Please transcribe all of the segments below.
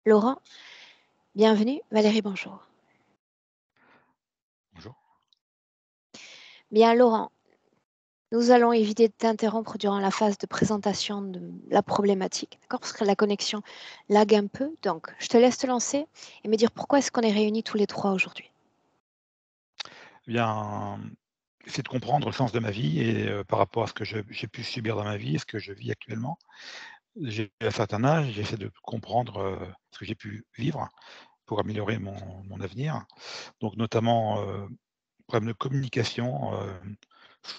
Laurent, bienvenue. Valérie, bonjour. Bonjour. Bien, Laurent, nous allons éviter de t'interrompre durant la phase de présentation de la problématique, d'accord? Parce que la connexion lag un peu. Donc, je te laisse te lancer et me dire pourquoi est-ce qu'on est réunis tous les trois aujourd'hui. Eh bien, c'est de comprendre le sens de ma vie et par rapport à ce que j'ai pu subir dans ma vie et ce que je vis actuellement. J'ai un certain âge, j'essaie de comprendre, ce que j'ai pu vivre pour améliorer mon avenir. Donc notamment, problème de communication,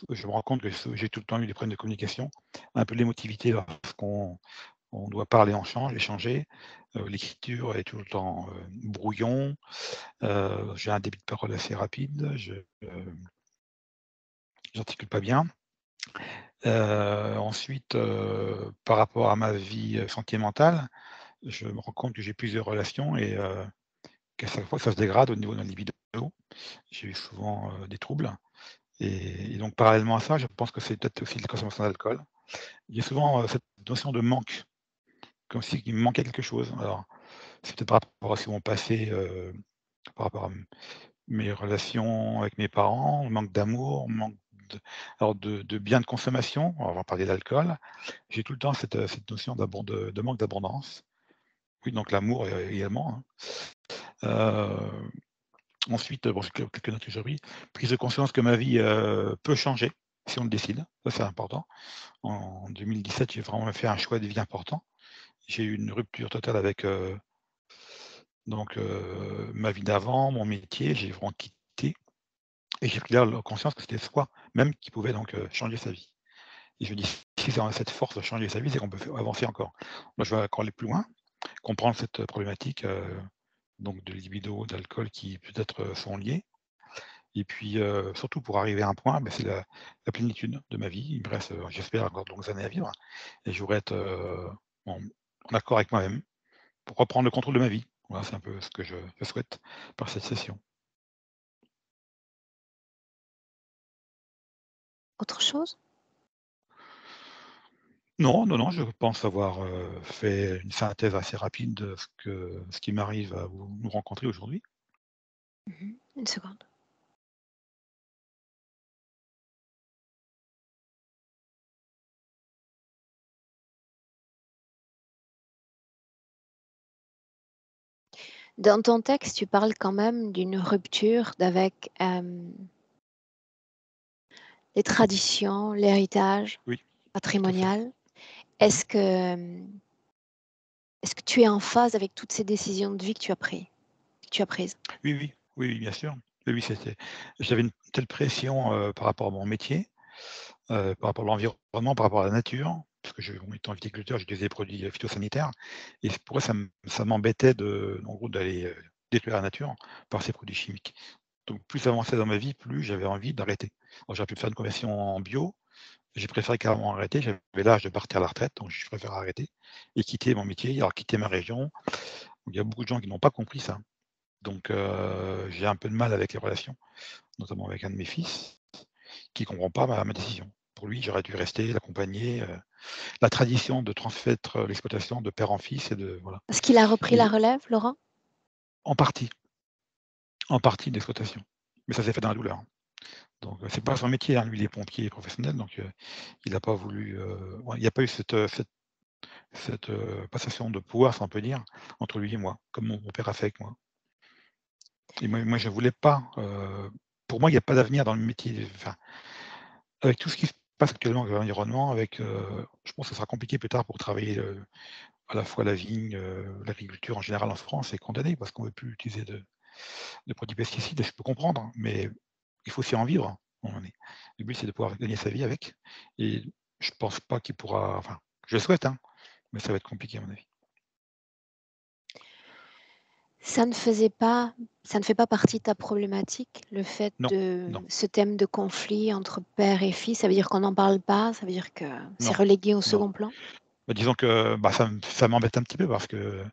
je me rends compte que j'ai tout le temps eu des problèmes de communication, un peu d'émotivité lorsqu'on doit parler, échanger. L'écriture est tout le temps, brouillon. J'ai un débit de parole assez rapide, j'articule pas bien. Ensuite, par rapport à ma vie, sentimentale, je me rends compte que j'ai plusieurs relations et qu'à chaque fois ça se dégrade au niveau de la libido. J'ai eu souvent, des troubles et donc parallèlement à ça, je pense que c'est peut-être aussi la consommation d'alcool. J'ai souvent, cette notion de manque, comme si il me manquait quelque chose. Alors, c'est peut-être par rapport à mon passé, par rapport à mes relations avec mes parents, manque d'amour, manque de biens de consommation, on va parler d'alcool. J'ai tout le temps cette notion de manque d'abondance. Oui, donc l'amour, également, hein. Ensuite, bon, j'ai quelques notes que j'ai pris. Prise de conscience que ma vie, peut changer si on le décide, ça c'est important. En 2017, j'ai vraiment fait un choix de vie important. J'ai eu une rupture totale avec, ma vie d'avant, mon métier, j'ai vraiment quitté. Et j'ai pris là conscience que c'était soi même qui pouvait donc, changer sa vie. Et je me dis: «Si c'est on a cette force de changer sa vie, c'est qu'on peut avancer encore». Moi, je veux encore aller plus loin, comprendre cette problématique, donc de libido, d'alcool qui peut-être, sont liés et puis, surtout pour arriver à un point, c'est la plénitude de ma vie. Il me reste, j'espère encore de longues années à vivre et je voudrais être, en en accord avec moi-même pour reprendre le contrôle de ma vie. Voilà, c'est un peu ce que je souhaite par cette session. Autre chose? Non, non, non, je pense avoir, fait une synthèse assez rapide de ce qui m'arrive à vous rencontrer aujourd'hui. Mhm. Une seconde. Dans ton texte, tu parles quand même d'une rupture d'avec les traditions, l'héritage Oui, tout à fait. patrimonial. Mmh. Est-ce que, est-ce que tu es en phase avec toutes ces décisions de vie que tu as prises? Oui, oui, oui, oui, bien sûr. Oui, oui, j'avais une telle pression, par rapport à mon métier, par rapport à l'environnement, par rapport à la nature, parce que bon, étant viticulteur, j'utilisais des produits, phytosanitaires et c'est pourquoi ça m'embêtait en gros, d'aller, détruire la nature par ces produits chimiques. Donc plus ça avançait dans ma vie, plus j'avais envie d'arrêter. Alors j'aurais pu faire une conversion en bio, j'ai préféré carrément arrêter. J'avais l'âge de partir à la retraite, donc je préfère arrêter et quitter mon métier, alors quitter ma région. Il y a beaucoup de gens qui n'ont pas compris ça. Donc j'ai un peu de mal avec les relations, notamment avec un de mes fils, qui ne comprend pas ma décision. Pour lui, j'aurais dû rester, l'accompagner, la tradition de transmettre l'exploitation de père en fils et de voilà Est-ce qu'il a repris la et relève, Laurent? en partie de l'exploitation, mais ça s'est fait dans la douleur. Donc c'est pas son métier, hein, lui il est pompier professionnel, donc il n'a pas voulu, ouais, il n'y a pas eu cette, passation de pouvoir, si on peut dire, entre lui et moi, comme mon père a fait avec moi. Et moi je voulais pas, pour moi il y a pas d'avenir dans le métier, enfin, avec tout ce qui se passe actuellement avec l'environnement, je pense que ce sera compliqué plus tard pour travailler, à la fois la vigne, l'agriculture en général en France est condamnée parce qu'on ne veut plus utiliser de produits pesticides et je peux comprendre, hein, mais il faut aussi en vivre, à un moment donné. Le but c'est de pouvoir gagner sa vie avec et je pense pas qu'il pourra, enfin, je le souhaite, hein, mais ça va être compliqué à mon avis. Ça ne faisait pas ça ne fait pas partie de ta problématique, le fait Non, de non, ce thème de conflit entre père et fils? Ça veut dire qu'on n'en parle pas? Ça veut dire que c'est non, relégué au non. second plan? Bah, disons que, ça m'embête un petit peu parce que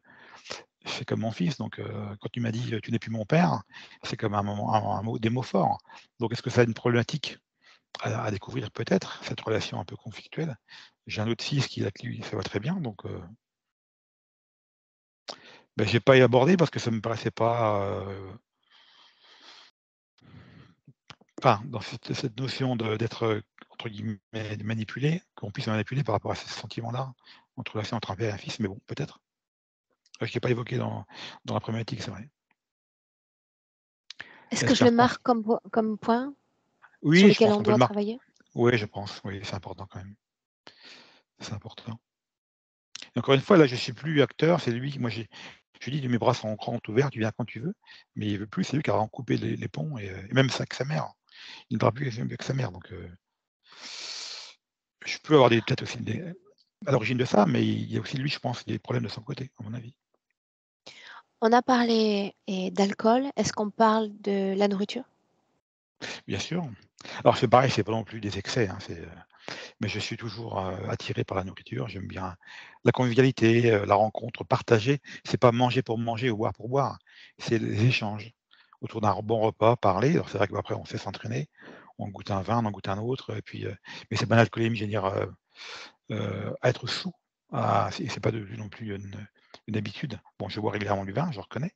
c'est comme mon fils, donc quand tu m'as dit: «Tu n'es plus mon père», c'est comme un mot des mots forts. Donc est-ce que ça a une problématique à découvrir? Peut-être, cette relation un peu conflictuelle. J'ai un autre fils qui, avec lui, ça va très bien, donc Bah, j'ai pas abordé parce que ça me paraissait pas, enfin, dans cette notion d'être, entre guillemets «manipulé», qu'on puisse me manipuler par rapport à ces sentiments-là, entre un père et un fils, mais bon, peut-être. Je l'ai pas évoqué dans la problématique, c'est vrai. Est-ce que Est-ce je qu'un le reproche marque comme point sur oui, je lequel pense on qu'on peut le doit marquer. travailler? Oui, je pense, oui, c'est important quand même. C'est important. Et encore une fois, là, je suis plus acteur, c'est lui qui moi je lui dis: «Mes bras sont grands ouverts, tu viens quand tu veux», mais il veut plus, c'est lui qui a vraiment coupé les ponts et même ça avec sa mère. Il ne parle plus avec sa mère, donc je peux avoir peut-être aussi des à l'origine de ça, mais il y a aussi lui, je pense, des problèmes de son côté, à mon avis. On a parlé d'alcool. Est-ce qu'on parle de la nourriture? Bien sûr. Alors c'est pareil, c'est pas non plus des excès, hein, mais je suis toujours, attiré par la nourriture. J'aime bien la convivialité, la rencontre partagée. C'est pas manger pour manger ou boire pour boire, c'est les échanges. Autour d'un bon repas, parler. Alors c'est vrai qu'après on sait s'entraîner, on goûte un vin, on en goûte un autre et puis, mais c'est pas l'alcoolémie, je veux dire, être saoul, c'est pas devenu non plus une habitude. Bon, je bois régulièrement du vin, je reconnais,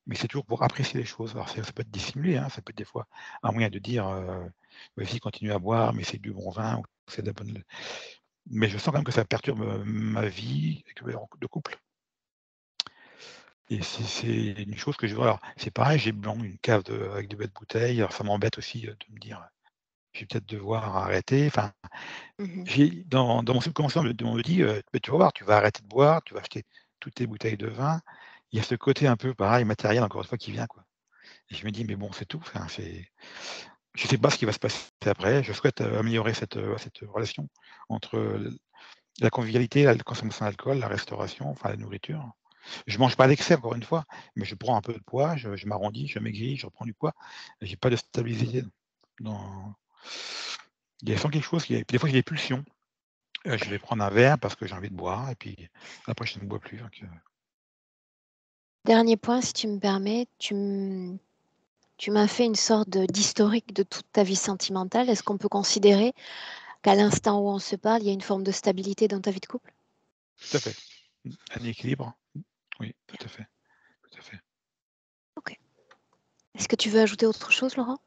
mais c'est toujours pour apprécier les choses. Alors ça peut être dissimulé, hein, ça peut être des fois un moyen de dire, «Vas-y continue à boire, mais c'est du bon vin ou c'est de la bonne» mais je sens quand même que ça perturbe, ma vie de couple et c'est une chose que je vois alors c'est pareil, j'ai bon une cave avec de belles bouteilles, alors ça m'embête aussi, de me dire, «Je vais peut-être devoir arrêter». Enfin, Mmh. j'ai dans mon subconscient, on me dit, «Beh, tu vas voir, tu vas arrêter de boire, tu vas acheter toutes tes bouteilles de vin». Il y a ce côté un peu pareil matériel encore une fois qui vient, quoi et je me dis: «Mais bon, c'est tout». Enfin, je sais pas ce qui va se passer après. Je souhaite, améliorer cette relation entre, la convivialité, la consommation d'alcool, la restauration, enfin la nourriture. Je mange pas à l'excès encore une fois, mais je prends un peu de poids, je m'arrondis, je maigris, je reprends du poids. J'ai pas de stabilité dans il y a sans quelque chose qui est des fois j'ai des pulsions, je vais prendre un verre parce que j'ai envie de boire et puis après je ne bois plus donc Dernier point, si tu me permets, tu m'as fait une sorte d'historique de toute ta vie sentimentale. Est-ce qu'on peut considérer qu'à l'instant où on se parle, il y a une forme de stabilité dans ta vie de couple? tout à fait. Un équilibre. Oui, Bien, tout à fait, tout à fait. OK. Est-ce que tu veux ajouter autre chose, Laurent?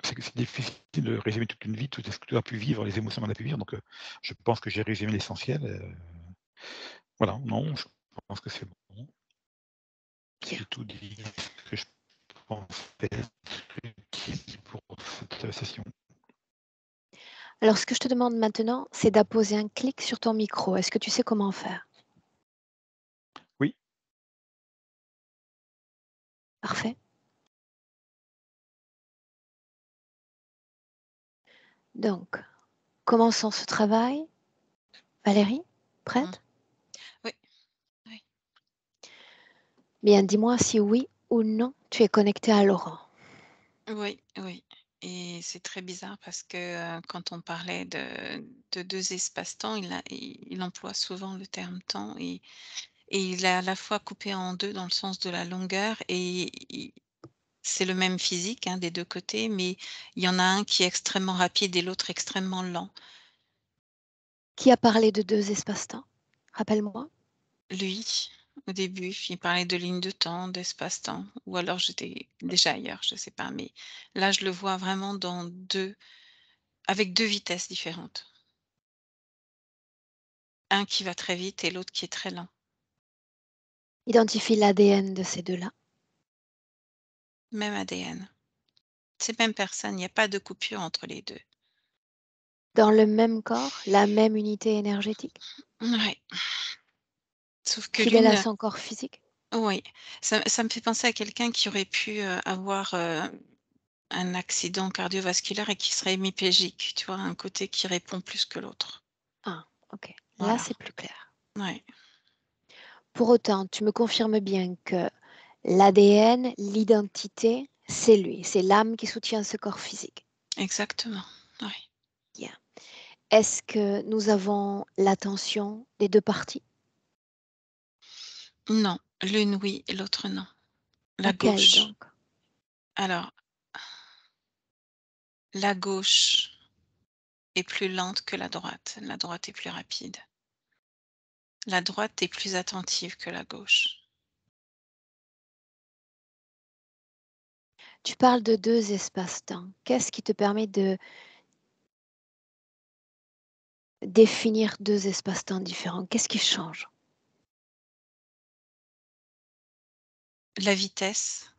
C'est que c'est difficile de résumer toute une vie, tout ce que tu as pu vivre, les émotions qu'on a pu vivre donc je pense que j'ai résumé l'essentiel, voilà, non, je pense que c'est bon. Bien. J'ai tout dit ce que je pensais être utile pour cette session. Alors ce que je te demande maintenant, c'est d'apposer un clic sur ton micro. Est-ce que tu sais comment faire? Oui, Parfait. Donc, commençons ce travail. Valérie, Mmh. prête? Oui, oui. Bien, dis-moi si oui ou non tu es connectée à Laurent. Oui, oui et c'est très bizarre parce que, quand on parlait de 2 espaces-temps, il emploie souvent le terme temps et il est à la fois coupé en 2 dans le sens de la longueur et i c'est le même physique, hein, des 2 côtés, mais il y en a un qui est extrêmement rapide et l'autre extrêmement lent. Qui a parlé de 2 espaces-temps? Rappelle-moi. Lui, au début, il parlait de ligne de temps, d'espace-temps ou alors j'étais déjà ailleurs, je sais pas, mais là, je le vois vraiment dans 2 avec 2 vitesses différentes. Un qui va très vite et l'autre qui est très lent. Identifie l'ADN de ces 2-là. Même ADN. C'est même personne, il y a pas de coupure entre les 2. Dans le même corps, la même unité énergétique, Ouais, sauf que fidèle à l'une son corps physique. oui, ça me fait penser à quelqu'un qui aurait pu, avoir, un accident cardiovasculaire et qui serait hémiplégique, tu vois? Un côté qui répond plus que l'autre. Ah, OK. Là, Voilà, c'est plus clair. ouais, Pour autant, tu me confirmes bien que l'ADN, l'identité, c'est lui, c'est l'âme qui soutient ce corps physique. exactement, ouais. Bien. Est-ce que nous avons l'attention des 2 parties? Non, l'une oui, l'autre non. La Laquelle gauche. donc? Alors, la gauche est plus lente que la droite est plus rapide. La droite est plus attentive que la gauche. Tu parles de 2 espaces-temps. Qu'est-ce qui te permet de définir 2 espaces-temps différents? Qu'est-ce qui change? La vitesse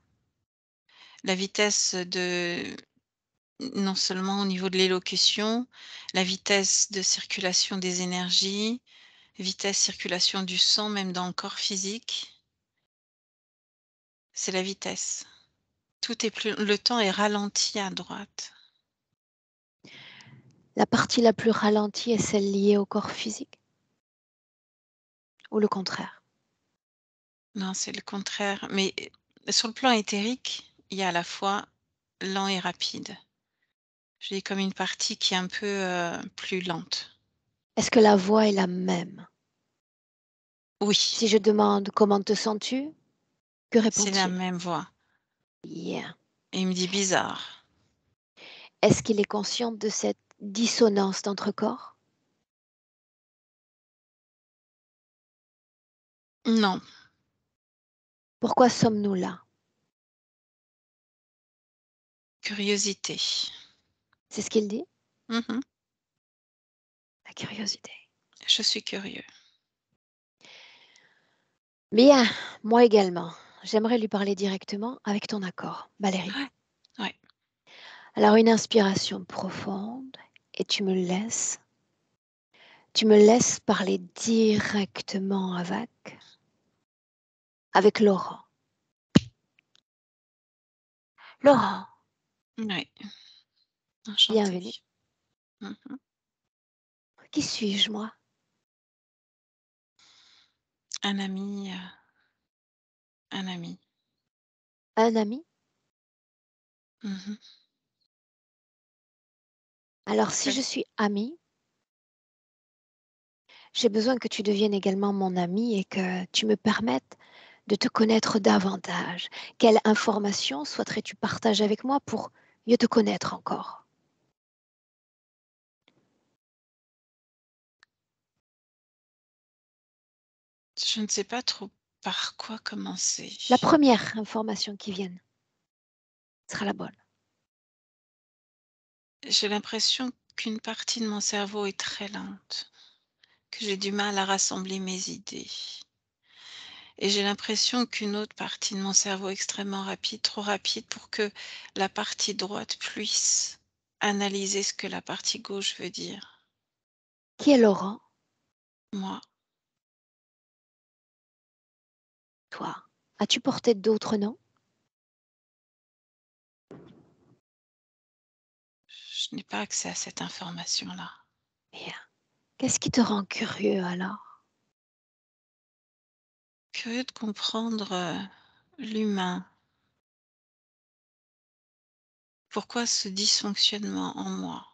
de non seulement au niveau de l'élocution, la vitesse de circulation des énergies, vitesse circulation du sang, même dans le corps physique, c'est la vitesse. Tout est plus le temps est ralenti à droite. La partie la plus ralentie est celle liée au corps physique? Ou le contraire? Non, c'est le contraire, mais sur le plan éthérique, il y a à la fois lent et rapide. J'ai comme une partie qui est un peu, plus lente. Est-ce que la voix est la même? Oui, Si je demande: «Comment te sens-tu?» Que c'est la répond-il? même voix Bien. et il me dit: «Bizarre». Est-ce qu'il est conscient de cette dissonance d'entre corps? Non, Pourquoi sommes-nous là? curiosité. C'est ce qu'il dit? Mmh. La curiosité. Je suis curieux. Bien, moi également. J'aimerais lui parler directement avec ton accord, Valérie. Ouais, ouais. Alors une inspiration profonde et tu me laisses parler directement avec Laurent. Laurent, Ouais, enchantée. bienvenue. Mmh. Qui suis-je, moi? Un ami, un ami. Un ami? Mmh. Alors si Ouais. je suis amie, j'ai besoin que tu deviennes également mon ami et que tu me permettes de te connaître davantage. Quelle information souhaiterais-tu partager avec moi pour mieux te connaître encore? Je ne sais pas trop par quoi commencer. La première information qui vienne sera la bonne. J'ai l'impression qu'une partie de mon cerveau est très lente, que j'ai du mal à rassembler mes idées. Et j'ai l'impression qu'une autre partie de mon cerveau est extrêmement rapide, trop rapide pour que la partie droite puisse analyser ce que la partie gauche veut dire. Qui est Laurent? Moi, Toi. As-tu porté d'autres noms? je n'ai pas accès à cette information-là. Bien. Qu'est-ce qui te rend curieux alors? Curieux de comprendre l'humain. Pourquoi ce dysfonctionnement en moi?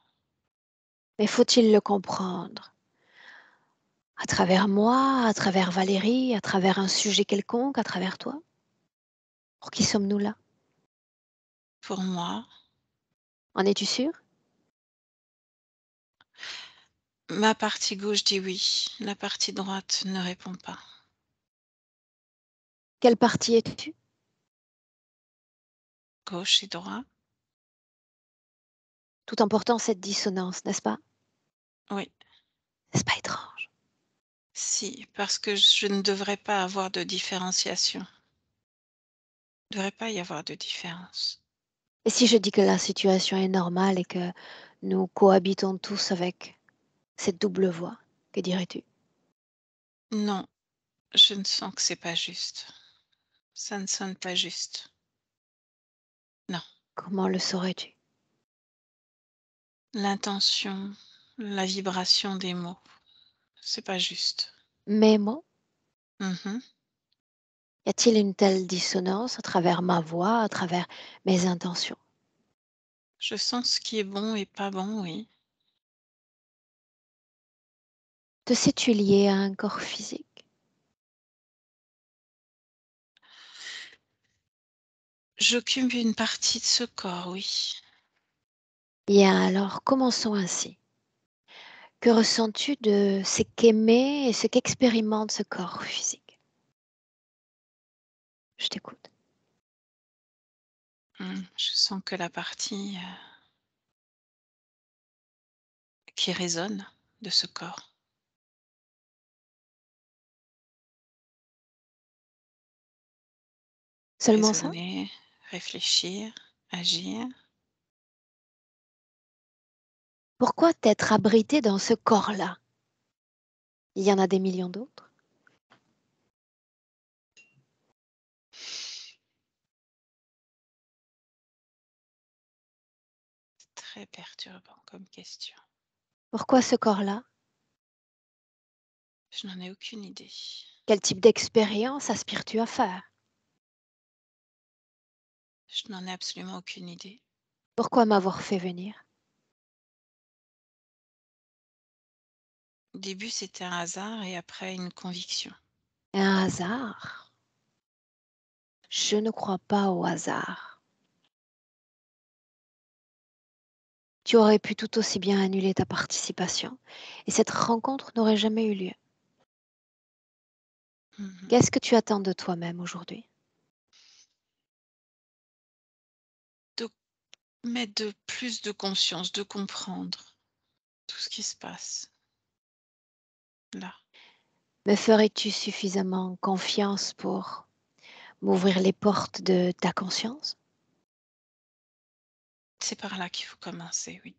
Mais faut-il le comprendre? À travers moi, à travers Valérie, à travers un sujet quelconque, à travers toi? Pour qui sommes-nous là? Pour moi, En es-tu sûr? ma partie gauche dit oui, la partie droite ne répond pas. Quelle partie es-tu? Gauche et droite, Tout en portant cette dissonance, n'est-ce pas? oui. N'est-ce pas étrange? Si, parce que je ne devrais pas avoir de différenciation. Il ne devrait pas y avoir de différence. Et si je dis que la situation est normale et que nous cohabitons tous avec cette double voix, que dirais-tu? Non, je ne sens que c'est pas juste. Ça ne sonne pas juste. Non. Comment le saurais-tu? L'intention, la vibration des mots, c'est pas juste. Mes mots? Mhm. Y a-t-il une telle dissonance à travers ma voix, à travers mes intentions? Je sens ce qui est bon et pas bon, oui. Te sais-tu lié à un corps physique? J'occupe une partie de ce corps, oui. Bien alors, commençons ainsi. Que ressens-tu de ce qu'aimait et ce qu'expérimente ce corps physique? Je t'écoute. Je sens que la partie, qui résonne de ce corps. Seulement ça? Raisonner, réfléchir, agir. Pourquoi t'être abrité dans ce corps-là? Il y en a des millions d'autres. Très perturbant comme question. Pourquoi ce corps-là? Je n'en ai aucune idée. Quel type d'expérience aspires-tu à faire? Je n'en ai absolument aucune idée. Pourquoi m'avoir fait venir? Au début, c'était un hasard et après une conviction. Un hasard? Je ne crois pas au hasard. Tu aurais pu tout aussi bien annuler ta participation et cette rencontre n'aurait jamais eu lieu. Mmh. Qu'est-ce que tu attends de toi-même aujourd'hui? De mettre de plus de conscience, de comprendre tout ce qui se passe là. Me ferais-tu suffisamment confiance pour m'ouvrir les portes de ta conscience? C'est par là qu'il faut commencer, oui.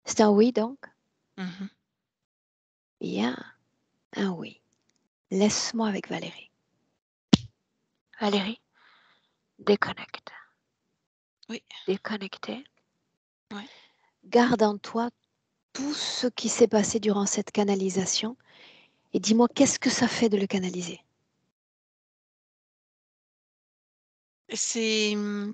C'est un oui donc? Mmh. Bien, un oui. Laisse-moi avec Valérie. Valérie, déconnecte. Oui, Déconnectée. ouais. Garde en toi tout ce qui s'est passé durant cette canalisation et dis-moi qu'est-ce que ça fait de le canaliser? C'est,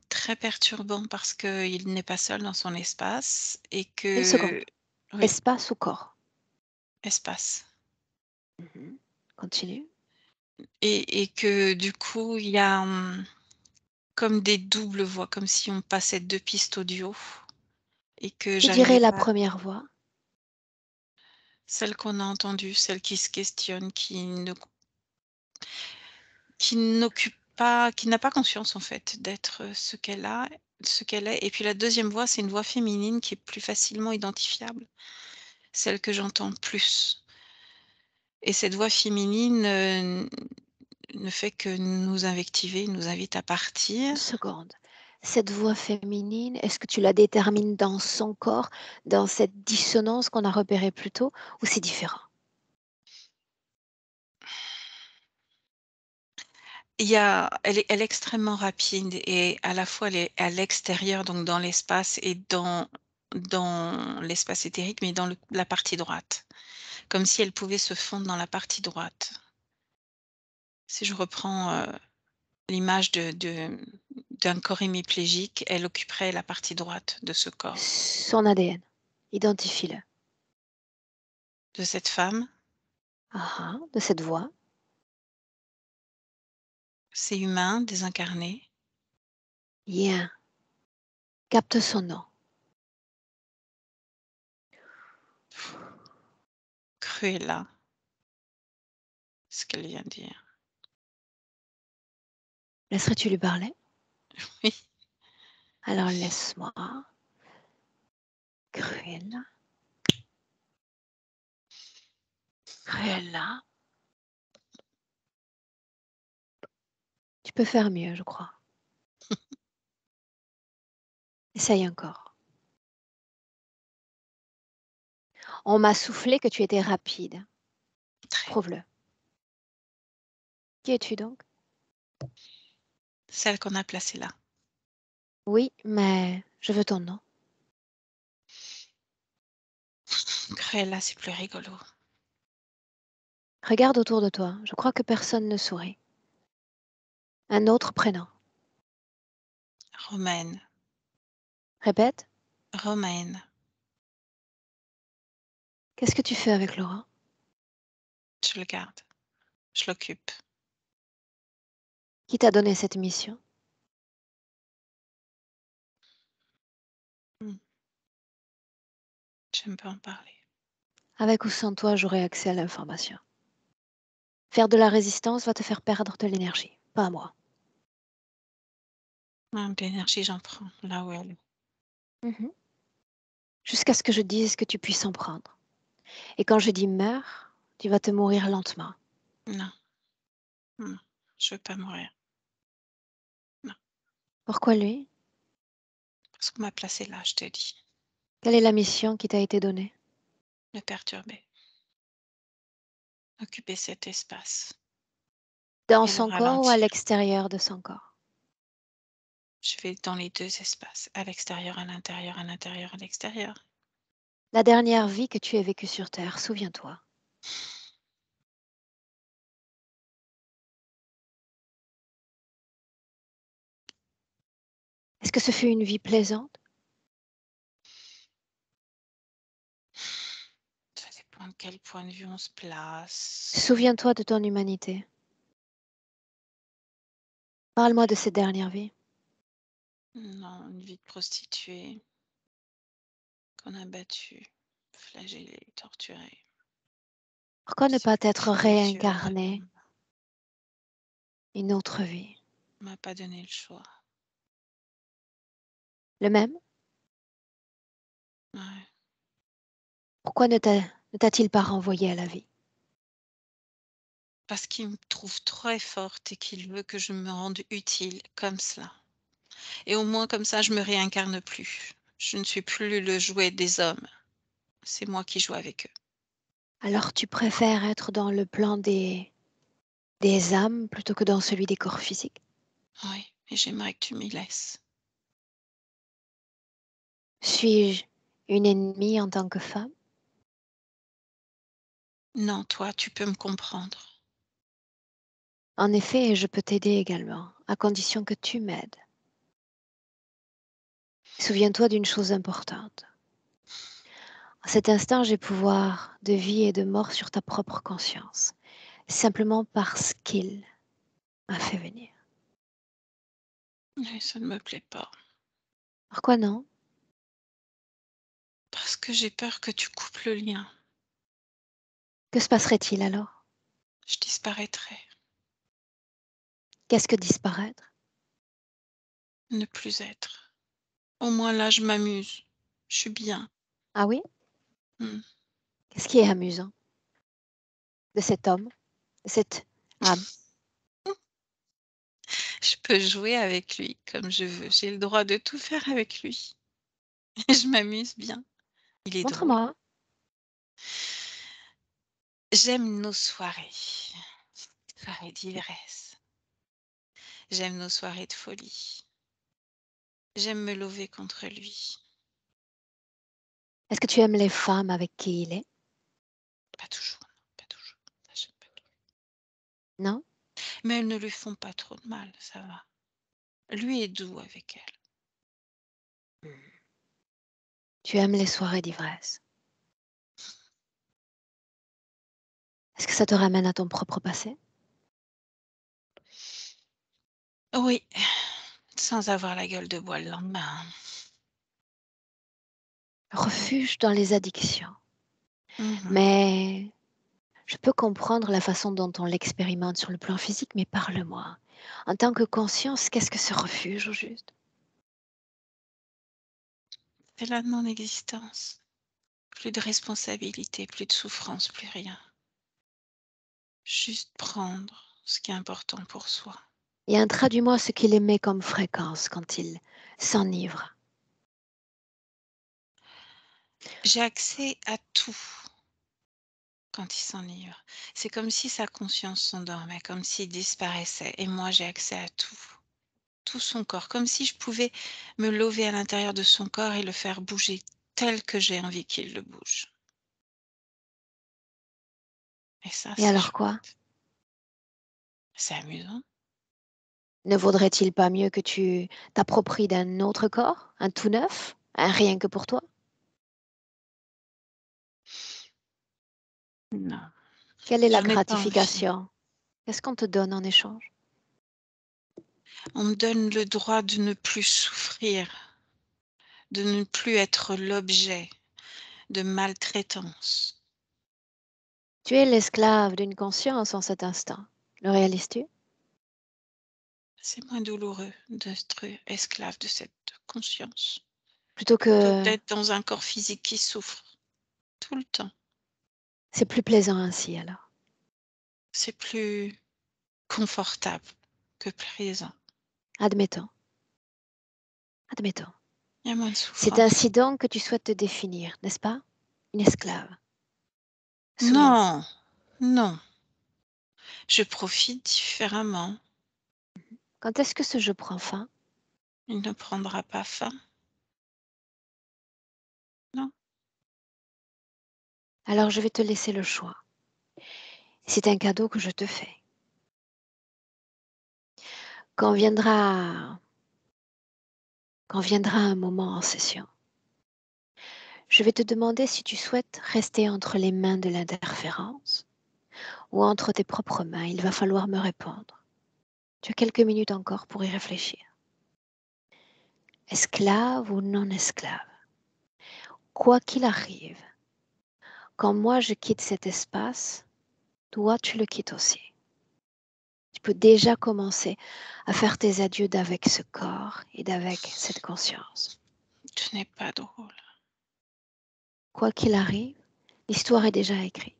très perturbant parce qu'il n'est pas seul dans son espace et Une seconde. que oui, Espace ou corps? espace Mhm. Continue. et que du coup, il y a, comme des doubles voix, comme si on passait 2 pistes audio et que Tu dirais j'arrivais la pas première voix. celle qu'on a entendue, celle qui se questionne, qui n'occupe pas qui n'a pas conscience en fait d'être, ce qu'elle est et puis la deuxième voix, c'est une voix féminine qui est plus facilement identifiable, celle que j'entends plus et cette voix féminine, ne fait que nous invectiver, nous invite à Une partir. seconde. Cette voix féminine, est-ce que tu la détermines dans son corps, dans cette dissonance qu'on a repérée plus tôt, ou c'est différent? Elle est extrêmement rapide et à la fois elle est à l'extérieur, donc dans l'espace et dans l'espace éthérique, mais dans la partie droite. Comme si elle pouvait se fondre dans la partie droite. Si je reprends, l'image d'un corps hémiplégique, elle occuperait la partie droite de ce corps. Son ADN. Identifie-le. De cette femme, Ah ah, de cette voix. c'est humain, désincarné, Bien. Capte son nom. Cruella, ce qu'elle vient de dire. Laisserais-tu lui parler? Oui, Alors laisse-moi. Cruella. Cruella. Tu peux faire mieux, je crois. Essaye encore. On m'a soufflé que tu étais rapide. très. Prouve-le. Qui es-tu donc? Celle qu'on a placée là. Oui, mais je veux ton nom. Cruella, c'est plus rigolo. Regarde autour de toi. Je crois que personne ne sourit. Un autre prénom. Romaine, Répète. Romaine, Qu'est-ce que tu fais avec Laura? je le garde, je l'occupe. Qui t'a donné cette mission? Mmh, j'aime pas en parler. Avec ou sans toi, j'aurai accès à l'information. Faire de la résistance va te faire perdre de l'énergie, pas à moi. De l'énergie, j'en prends là où elle est. Mhm. Jusqu'à ce que je dise que tu puisses en prendre. Et quand je dis meurs, tu vas te mourir lentement. Non, non, je veux pas mourir. Non, Pourquoi lui? parce qu'on m'a placé là, je te dis. Quelle est la mission qui t'a été donnée? Me perturber, occuper cet espace Dans et le son corps ou à ralentir. l'extérieur de son corps? Je vais dans les 2 espaces, à l'extérieur, à l'intérieur, à l'intérieur, à l'extérieur. La dernière vie que tu as vécue sur Terre, souviens-toi. Est-ce que ce fut une vie plaisante? Ça dépend de quel point de vue on se place. Souviens-toi de ton humanité. Parle-moi de cette dernière vie. Non, une vie de prostituée qu'on a battue, flagellée, torturée. Pourquoi ne pas être Sous les yeux de tout le réincarné monde. une autre vie? On m'a pas donné le choix. Le même? Ouais. Pourquoi ne t'a-t-il pas renvoyé à la vie? Parce qu'il me trouve très forte et qu'il veut que je me rende utile comme cela. Et au moins comme ça, je me réincarne plus. Je ne suis plus le jouet des hommes. C'est moi qui joue avec eux. Alors tu préfères être dans le plan des âmes plutôt que dans celui des corps physiques? Oui, et j'aimerais que tu m'y laisses. Suis-je une ennemie en tant que femme? Non, toi, tu peux me comprendre. En effet, je peux t'aider également, à condition que tu m'aides. Souviens-toi d'une chose importante. À cet instant, j'ai pouvoir de vie et de mort sur ta propre conscience, simplement parce qu'il m'a fait venir. Oui, ça ne me plaît pas. Pourquoi non? Parce que j'ai peur que tu coupes le lien. Que se passerait-il alors? Je disparaîtrai. Qu'est-ce que disparaître? Ne plus être. Au moins là, je m'amuse. Je suis bien. Ah oui? Hmm. Qu'est-ce qui est amusant de cet homme, de cette âme? Je peux jouer avec lui comme je veux. J'ai le droit de tout faire avec lui. Je m'amuse bien. Il est drôle. Montre-moi. J'aime nos soirées. Soirées d'ivresse. J'aime nos soirées de folie. J'aime me lever contre lui. Est-ce que tu aimes les femmes avec qui il est? Pas toujours, non, pas toujours. Ça, j'aime pas trop. Non? Mais elles ne lui font pas trop de mal, ça va. Lui est doux avec elle. Tu aimes les soirées d'ivresse. Est-ce que ça te ramène à ton propre passé? Oui, sans avoir la gueule de bois le lendemain. Refuge dans les addictions. Mhm. Mais je peux comprendre la façon dont on l'expérimente sur le plan physique, mais parle-moi. En tant que conscience, qu'est-ce que ce refuge au juste? C'est la non-existence. Plus de responsabilité, plus de souffrance, plus rien. Juste prendre ce qui est important pour soi. Et traduis-moi ce qu'il émet comme fréquence quand il s'enivre. J'ai accès à tout quand il s'enivre. C'est comme si sa conscience s'endormait, comme s'il disparaissait. Et moi, j'ai accès à tout. Tout son corps. Comme si je pouvais me lever à l'intérieur de son corps et le faire bouger tel que j'ai envie qu'il le bouge. Et ça, Et c'est alors quoi? chouette. C'est amusant. Ne vaudrait-il pas mieux que tu t'appropries d'un autre corps, un tout neuf, un rien que pour toi? Non, Quelle est la j'en ai pas envie. gratification? Qu'est-ce qu'on te donne en échange? On me donne le droit de ne plus souffrir, de ne plus être l'objet de maltraitance. Tu es l'esclave d'une conscience en cet instant. Le réalises-tu? C'est moins douloureux d'être esclave de cette conscience, Plutôt plutôt que que d'être dans un corps physique qui souffre tout le temps. c'est plus plaisant ainsi alors. C'est plus confortable que plaisant. Admettons. Admettons. Il y a moins de C'est souffrance. ainsi donc que tu souhaites te définir, n'est-ce pas? Une esclave, soumise. Non, non, je profite différemment. Quand est-ce que ce jeu prend fin? Il ne prendra pas fin. Non. Alors je vais te laisser le choix. C'est un cadeau que je te fais. Quand viendra, quand viendra un moment en session, je vais te demander si tu souhaites rester entre les mains de l'interférence ou entre tes propres mains. Il va falloir me répondre. Tu as quelques minutes encore pour y réfléchir. Esclave ou non esclave, quoi qu'il arrive, quand moi je quitte cet espace, toi tu le quittes aussi. Tu peux déjà commencer à faire tes adieux d'avec ce corps et d'avec cette conscience. Ce n'est pas drôle. Quoi qu'il arrive, l'histoire est déjà écrite.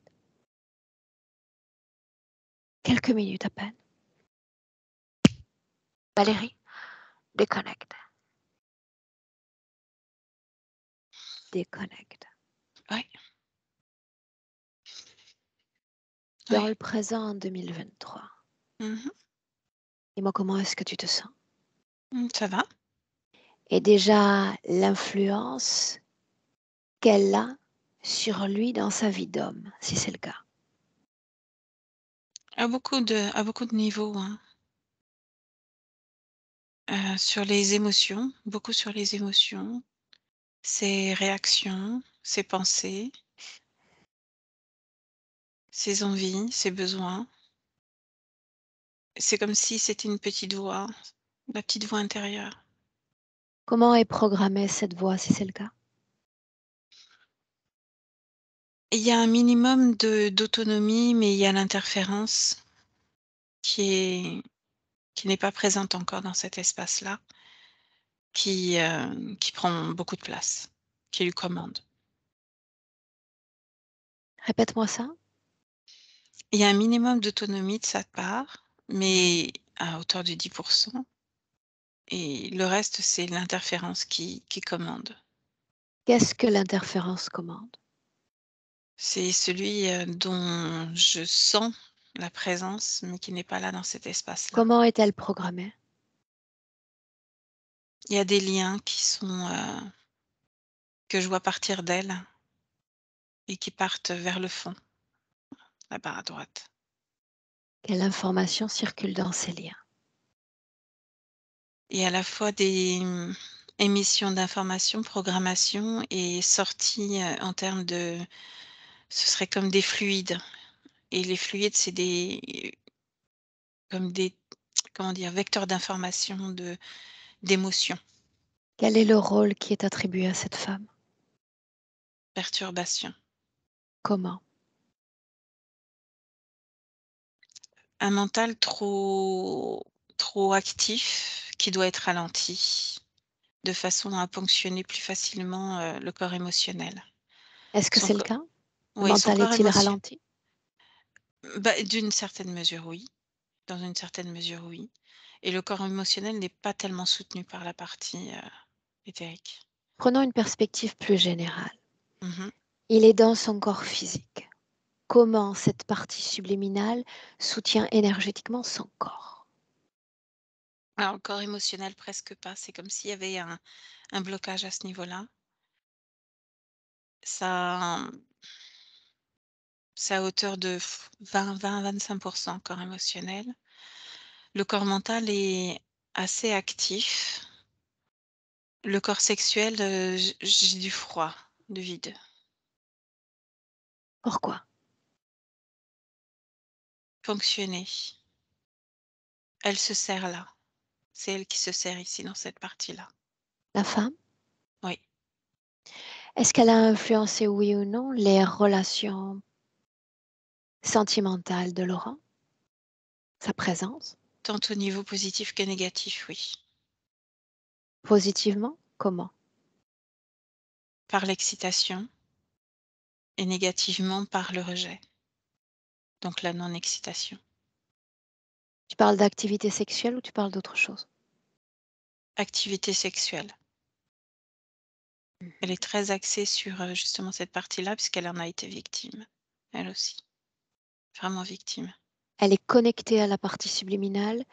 Quelques minutes à peine. Valérie, déconnecte. Déconnecte. Oui, Dans oui. le présent en 2023. Mhm. Dis-moi comment est-ce que tu te sens? Ça va. Et déjà l'influence qu'elle a sur lui dans sa vie d'homme, si c'est le cas. À beaucoup de niveaux, hein. Sur les émotions, beaucoup sur les émotions, ses réactions, ses pensées, ses envies, ses besoins. C'est comme si c'était une petite voix, la petite voix intérieure. Comment est programmée cette voix, si c'est le cas? Il y a un minimum d'autonomie, mais il y a l'interférence qui est qui n'est pas présente encore dans cet espace-là, qui prend beaucoup de place, qui lui commande. Répète-moi ça. Il y a un minimum d'autonomie de sa part, mais à hauteur de 10, et le reste, c'est l'interférence qui commande. Qu'est-ce que l'interférence commande? C'est celui, dont je sens la présence, mais qui n'est pas là dans cet espace-là. Comment est-elle programmée? Il y a des liens qui sont, que je vois partir d'elle et qui partent vers le fond, là-bas à droite. Quelle information circule dans ces liens? Et à la fois des, émissions d'informations, programmation et sorties, en termes de ce serait comme des fluides, et les fluides, c'est des comme des comment dire? Vecteurs d'information, d'émotions, Quel est le rôle qui est attribué à cette femme? perturbations. Comment? Un mental trop actif qui doit être ralenti, de façon à ponctionner plus facilement, le corps émotionnel. Est-ce que Son c'est le co cas? Le Oui, son mental corps est-il émotionnel. ralenti? Bah, d'une certaine mesure, oui. Dans une certaine mesure, oui. Et le corps émotionnel n'est pas tellement soutenu par la partie, éthérique. Prenons une perspective plus générale. Mmh. Il est dans son corps physique. Comment cette partie subliminale soutient énergétiquement son corps? Alors le corps émotionnel, presque pas. C'est comme s'il y avait un blocage à ce niveau-là. Ça, c'est à hauteur de 20-25 corps émotionnel. Le corps mental est assez actif. Le corps sexuel, j'ai du froid, du vide. Pourquoi? Fonctionner. Elle se serre là. C'est elle qui se serre ici dans cette partie-là. La femme? Oui. Est-ce qu'elle a influencé, oui ou non, les relations sentimentale de Laurent, sa présence? Tant au niveau positif que négatif, oui. Positivement? Comment? Par l'excitation et négativement par le rejet, donc la non-excitation. Tu parles d'activité sexuelle ou tu parles d'autre chose? Activité sexuelle. Elle est très axée sur, justement cette partie-là puisqu'elle en a été victime, elle aussi. Vraiment victime. Elle est connectée à la partie subliminale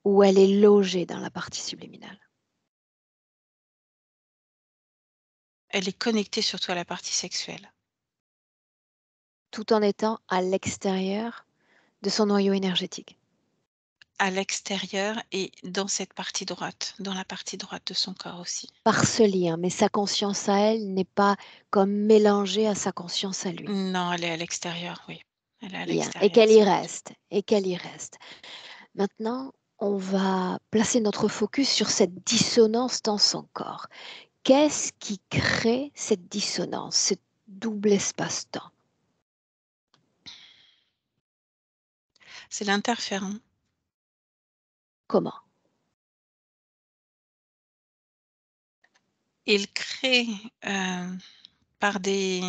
ou elle est logée dans la partie subliminale? Elle est connectée surtout à la partie sexuelle. Tout en étant à l'extérieur de son noyau énergétique. À l'extérieur et dans cette partie droite, dans la partie droite de son corps aussi. Par ce lien, mais sa conscience à elle n'est pas comme mélangée à sa conscience à lui. Non, elle est à l'extérieur, oui. Elle est à Bien, et l'extérieur, qu'elle y c'est vrai. reste, et qu'elle y reste. Maintenant, on va placer notre focus sur cette dissonance dans son corps. Qu'est-ce qui crée cette dissonance, ce double espace-temps? C'est l'interféron. Comment? Il crée, par des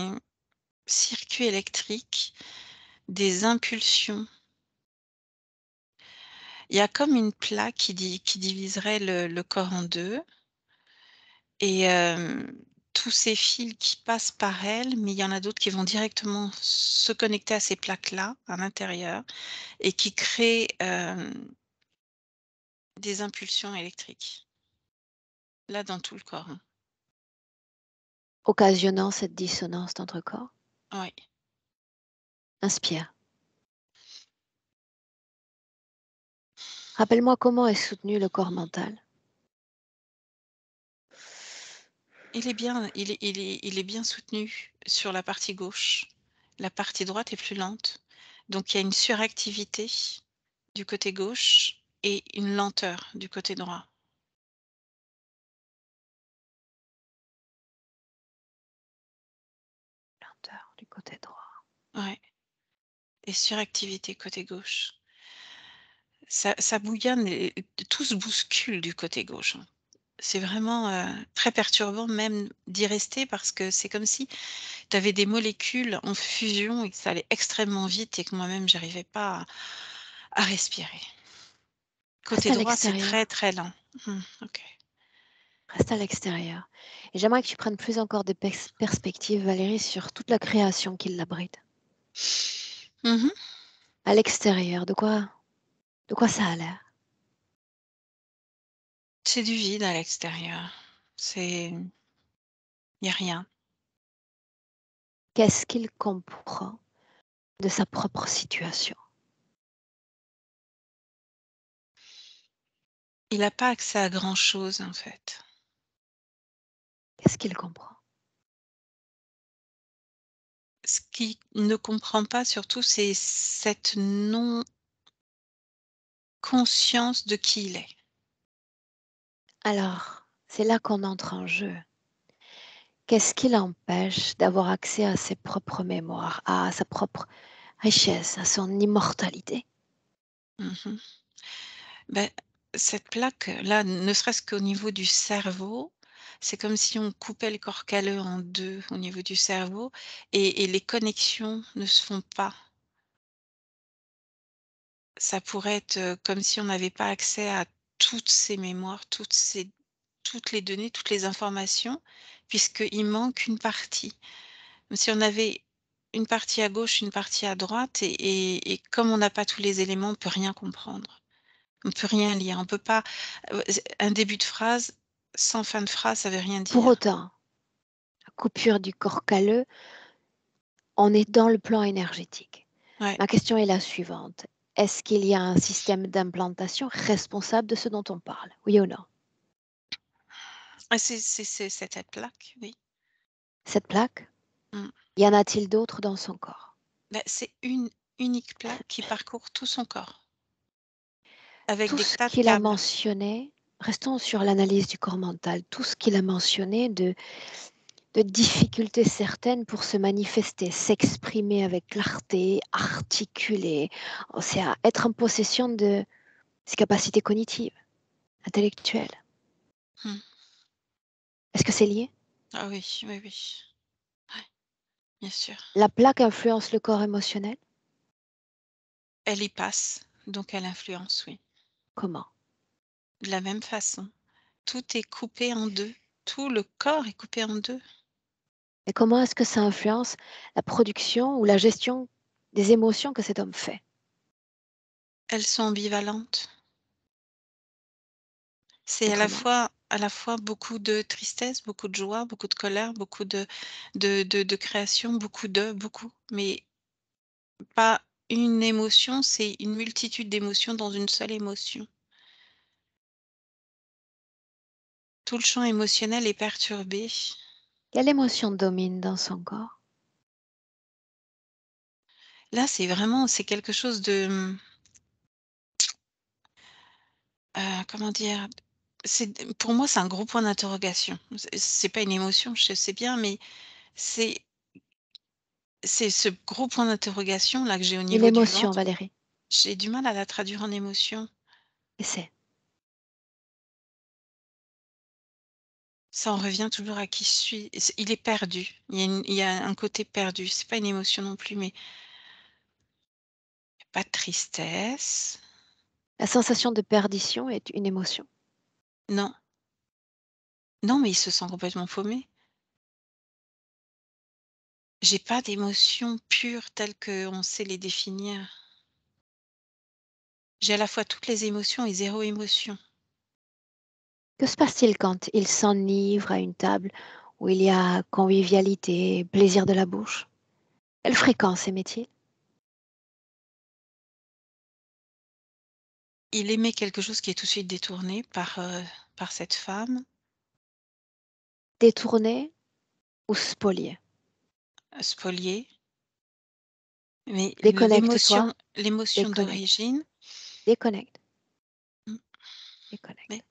circuits électriques, des impulsions. Il y a comme une plaque qui diviserait le corps en 2 et tous ces fils qui passent par elle, mais il y en a d'autres qui vont directement se connecter à ces plaques-là, à l'intérieur et qui créent, des impulsions électriques. Là, dans tout le corps, hein. Occasionnant cette dissonance dans ton corps? Oui. Inspire. Rappelle-moi comment est soutenu le corps mental. Il est bien soutenu sur la partie gauche. La partie droite est plus lente. Donc il y a une suractivité du côté gauche et une lenteur du côté droit. Lenteur du côté droit. Ouais, et suractivité côté gauche. Ça bouillonne et tout se bouscule du côté gauche, hein. C'est vraiment, très perturbant même d'y rester parce que c'est comme si tu avais des molécules en fusion et que ça allait extrêmement vite et que moi-même j'arrivais pas à respirer. Reste Côté à droit, c'est très, l'extérieur. très lent. OK. Reste à l'extérieur. Et j'aimerais que tu prennes plus encore de perspective, Valérie, sur toute la création qui l'abrite. Mmh. À l'extérieur, de quoi ça a l'air? C'est du vide à l'extérieur. Il y a rien. Qu'est-ce qu'il comprend de sa propre situation? Il a pas accès à grand chose, en fait. Qu'est-ce qu'il comprend? Ce qu'il ne comprend pas surtout, c'est cette non-conscience de qui il est. Alors, c'est là qu'on entre en jeu. Qu'est-ce qui l'empêche d'avoir accès à ses propres mémoires, à sa propre richesse, à son immortalité? Mmh. Beh, cette plaque-là, ne serait-ce qu'au niveau du cerveau, c'est comme si on coupait le corps calleux en 2 au niveau du cerveau et les connexions ne se font pas. Ça pourrait être, comme si on n'avait pas accès à toutes ces mémoires, toutes les données, toutes les informations, puisqu'il manque une partie. Comme si on avait une partie à gauche, une partie à droite et comme on n'a pas tous les éléments, on peut rien comprendre. On peut rien lire. On peut pas, un début de phrase sans fin de phrase, ça veut rien Pour dire. autant, la coupure du corps calleux, on est dans le plan énergétique. Ouais. Ma question est la suivante. Est-ce qu'il y a un système d'implantation responsable de ce dont on parle? Oui ou non? Ah c'est cette plaque, oui. Cette plaque, Mmh. y en a-t-il d'autres dans son corps? Bah, c'est une unique plaque qui parcourt tout son corps avec Tout des ce tas de qu'il a câbles. mentionné, restons sur l'analyse du corps mental, tout ce qu'il a mentionné de de difficultés certaines pour se manifester, s'exprimer avec clarté, articuler, c'est à être en possession de ses capacités cognitives, intellectuelles. Hmm. Est-ce que c'est lié? Ah oui, oui, oui. Ouais, bien sûr. La plaque influence le corps émotionnel? Elle y passe, donc elle influence, oui. Comment? De la même façon. Tout est coupé en deux. Tout le corps est coupé en deux. Et comment est-ce que ça influence la production ou la gestion des émotions que cet homme fait? Elles sont ambivalentes. C'est Autrement, à la fois beaucoup de tristesse, beaucoup de joie, beaucoup de colère, beaucoup de création, beaucoup, mais pas une émotion, c'est une multitude d'émotions dans une seule émotion. Tout le champ émotionnel est perturbé. quelle émotion domine dans son corps? Là, c'est quelque chose de, comment dire? Pour moi, c'est un gros point d'interrogation. C'est pas une émotion, je sais bien, mais c'est c'est ce gros point d'interrogation là que j'ai au Une niveau du émotion, ventre. Valérie. J'ai du mal à la traduire en émotion. Essaie. Ça en revient toujours à qui je suis. Il est perdu. Il y a un côté perdu. C'est pas une émotion non plus, mais pas de tristesse. La sensation de perdition est une émotion. Non, non, mais il se sent complètement paumé. J'ai pas d'émotions pures telles qu'on sait les définir. J'ai à la fois toutes les émotions et zéro émotion. Que se passe-t-il quand il s'enivre à une table où il y a convivialité, plaisir de la bouche? Quelle fréquence émet-il? Il aimait quelque chose qui est tout de suite détourné par cette femme, Détourné ou spolié? spoliée, mais Déconnecte-toi, l'émotion déconnecte, d'origine. déconnecte, Mmh, déconnecte. mais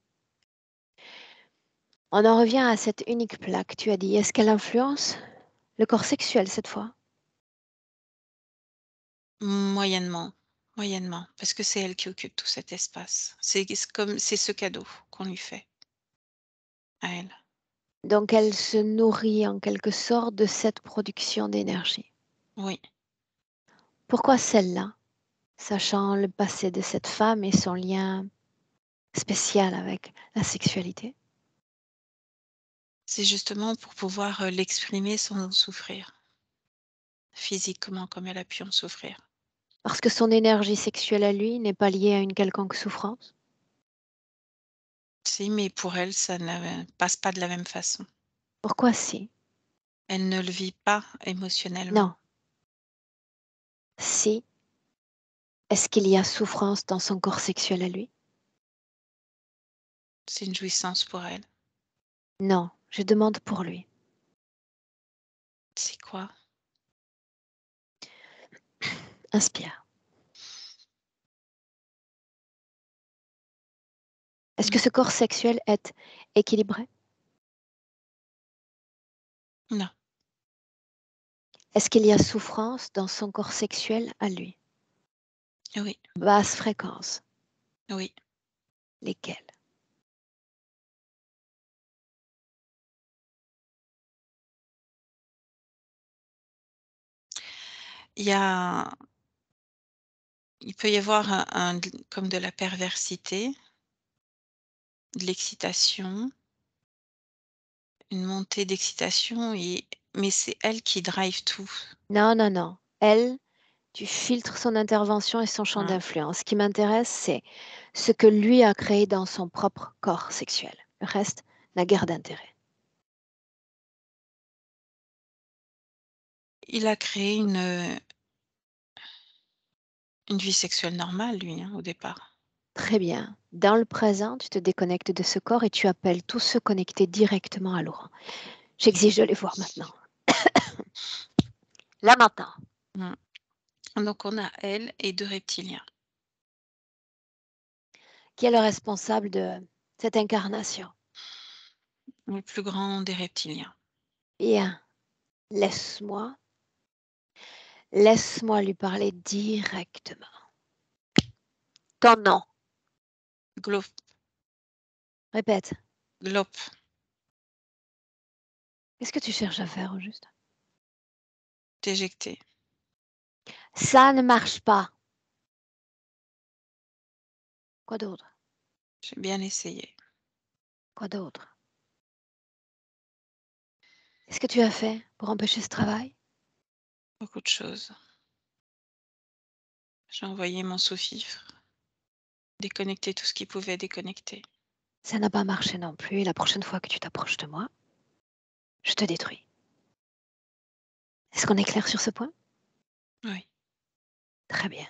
On en revient à cette unique plaque. Tu as dit, est-ce qu'elle influence le corps sexuel cette fois? moyennement, moyennement, parce que c'est elle qui occupe tout cet espace. C'est ce cadeau qu'on lui fait, à elle. Donc elle se nourrit en quelque sorte de cette production d'énergie. Oui, Pourquoi celle-là, sachant le passé de cette femme et son lien spécial avec la sexualité? c'est justement pour pouvoir, l'exprimer sans en souffrir, physiquement comme elle a pu en souffrir. Parce que son énergie sexuelle à lui n'est pas liée à une quelconque souffrance? Si, mais pour elle, ça ne passe pas de la même façon. Pourquoi si? Elle ne le vit pas émotionnellement. Non. Si, est-ce qu'il y a souffrance dans son corps sexuel à lui? C'est une jouissance pour elle. Non, je demande pour lui. C'est quoi? Inspire. Est-ce que Mmh, ce corps sexuel est équilibré? non, Est-ce qu'il y a souffrance dans son corps sexuel à lui? oui, Basse fréquence. oui. Lesquelles? Il y a il peut y avoir comme de la perversité, de l'excitation, une montée d'excitation mais c'est elle qui drive tout. Non, non, non. Elle, tu filtres son intervention et son champ Voilà. d'influence. Ce qui m'intéresse, c'est ce que lui a créé dans son propre corps sexuel. Le reste n'a guère d'intérêt. Il a créé une vie sexuelle normale lui, hein, au départ. Très bien. Dans le présent, tu te déconnectes de ce corps et tu appelles tous ceux connectés directement à Laurent. Oui. J'exige de les voir maintenant. Là maintenant. Mmh. Donc on a elle et 2 reptiliens. Qui est le responsable de cette incarnation? Le plus grand des reptiliens. Bien, laisse-moi, laisse-moi lui parler directement. Ton nom, Glop, répète. glop, Qu'est-ce que tu cherches à faire au juste? t'éjecter. Ça ne marche pas. Quoi d'autre? J'ai bien essayé. Quoi d'autre? Qu'est-ce que tu as fait pour empêcher ce travail? Beaucoup de choses. J'ai envoyé mon sous-fifre, déconnecter tout ce qui pouvait déconnecter. Ça n'a pas marché non plus. Et la prochaine fois que tu t'approches de moi, je te détruis. Est-ce qu'on est clair sur ce point? Oui. Très bien.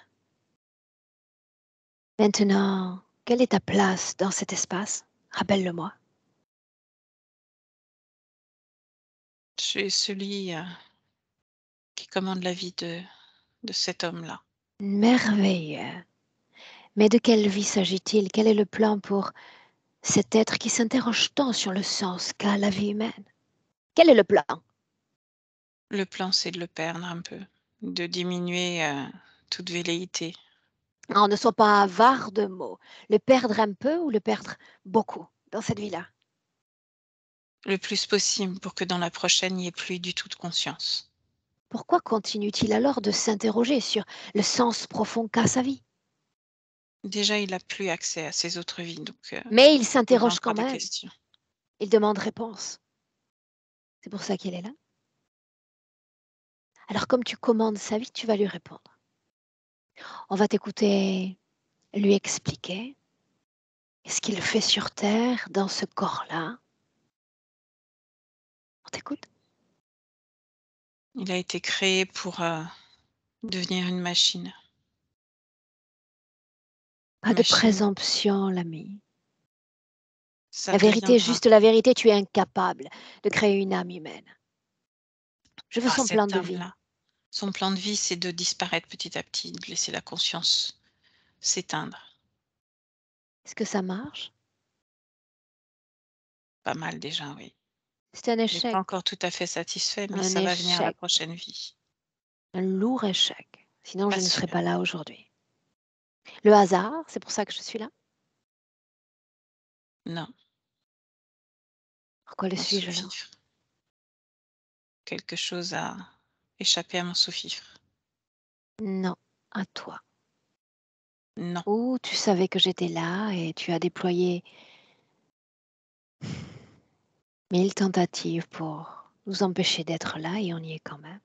Maintenant, quelle est ta place dans cet espace? Rappelle-le-moi. Je suis celui qui commande la vie de cet homme-là. Merveilleux. Mais de quelle vie s'agit-il? Quel est le plan pour cet être qui s'interroge tant sur le sens qu'a la vie humaine? Quel est le plan? Le plan, c'est de le perdre un peu, de diminuer toute velléité. Non, ne sois pas avare de mots. Le perdre un peu ou le perdre beaucoup dans cette vie-là? Le plus possible pour que dans la prochaine, il n'y ait plus du tout de conscience. Pourquoi continue-t-il alors de s'interroger sur le sens profond qu'a sa vie? Déjà, il n'a plus accès à ses autres vies, donc Mais il il posera s'interroge encore quand des même. questions. Il demande réponse. C'est pour ça qu'il est là. Alors comme tu commandes sa vie, tu vas lui répondre. On va t'écouter lui expliquer ce qu'il fait sur Terre dans ce corps-là. On t'écoute? Il a été créé pour devenir une machine. Pas de Machine, présomption, l'ami. ça La vérité, deviendra. juste la vérité, tu es incapable de créer une âme humaine. Je veux Ah, son plan cette de vie. âme-là. Son plan de vie, c'est de disparaître petit à petit, de laisser la conscience s'éteindre. Est-ce que ça marche? Pas mal déjà, oui. C'est un Il n'est pas échec. encore tout à fait satisfait, mais Un ça va venir à la échec. prochaine vie. Un lourd échec. Sinon, Pas je ne serais sûr. pas là aujourd'hui. Le hasard, c'est pour ça que je suis là. Non, Pourquoi le mon suis-je alors? sous-fifre. Quelque chose a échappé à mon sous-fifre. Non, à toi. Non, Ou tu savais que j'étais là et tu as déployé 1000 tentatives pour nous empêcher d'être là et on y est quand même.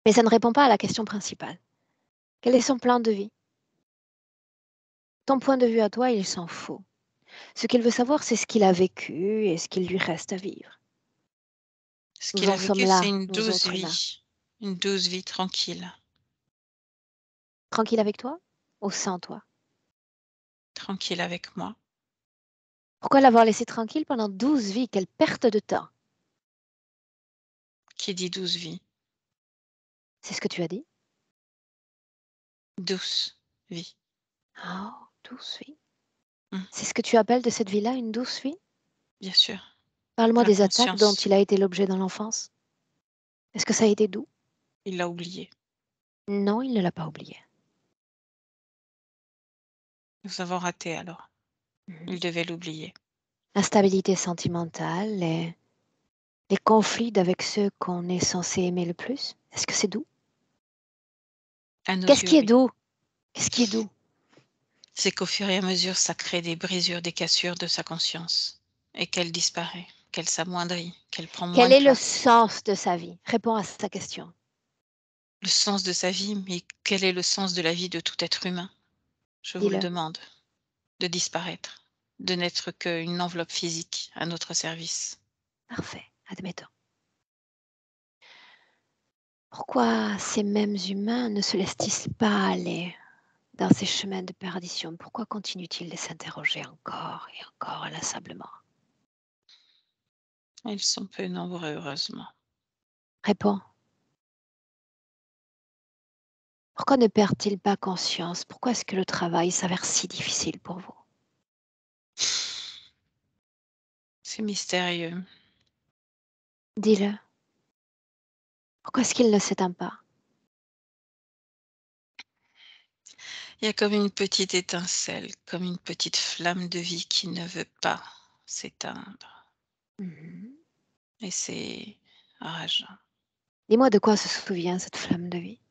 Mais ça ne répond pas à la question principale. Quel est son plan de vie? Ton point de vue à toi, il s'en fout. Ce qu'il veut savoir, c'est ce qu'il a vécu et ce qu'il lui reste à vivre. ce Nous qu'il en a sommes vécu, c'est là, une nous douce autres humains. vie. Une douce vie tranquille. Tranquille avec toi ou sans toi? Tranquille avec moi. Pourquoi l'avoir laissé tranquille pendant 12 vies? Quelle perte de temps! Qui dit douce vie? C'est ce que tu as dit? Douce vie. Oh, douce vie. Mmh, C'est ce que tu appelles de cette vie-là une douce vie? bien sûr. Parle-moi Plein des attaques dont conscience. il a été l'objet dans l'enfance. Est-ce que ça a été doux? Il l'a oublié. Non, il ne l'a pas oublié. Nous avons raté alors. Mhm. Il devait l'oublier. L'instabilité sentimentale, les conflits avec ceux qu'on est censé aimer le plus. Est-ce que c'est doux? À nos Qu'est-ce yeux, qui est oui. doux? Qu'est-ce qui est doux? C'est qu'au fur et à mesure, ça crée des brisures, des cassures de sa conscience. Et qu'elle disparaît, qu'elle s'amoindrit, qu'elle prend moins Quel de est le place. sens de sa vie? Réponds à sa question. Le sens de sa vie, mais quel est le sens de la vie de tout être humain? Je vous le Dis-le. demande. De disparaître, de n'être qu'une enveloppe physique à notre service. Parfait, admettons. Pourquoi ces mêmes humains ne se laissent-ils pas aller dans ces chemins de perdition? Pourquoi continuent-ils de s'interroger encore et encore inlassablement? Ils sont peu nombreux, heureusement. Réponds. Pourquoi ne perdent-ils pas conscience? Pourquoi est-ce que le travail s'avère si difficile pour vous? C'est mystérieux. Dis-le. Pourquoi est-ce qu'il ne s'éteint pas? Il y a comme une petite étincelle, comme une petite flamme de vie qui ne veut pas s'éteindre Mhm. et c'est rageant. Dis-moi de quoi se souvient cette flamme de vie?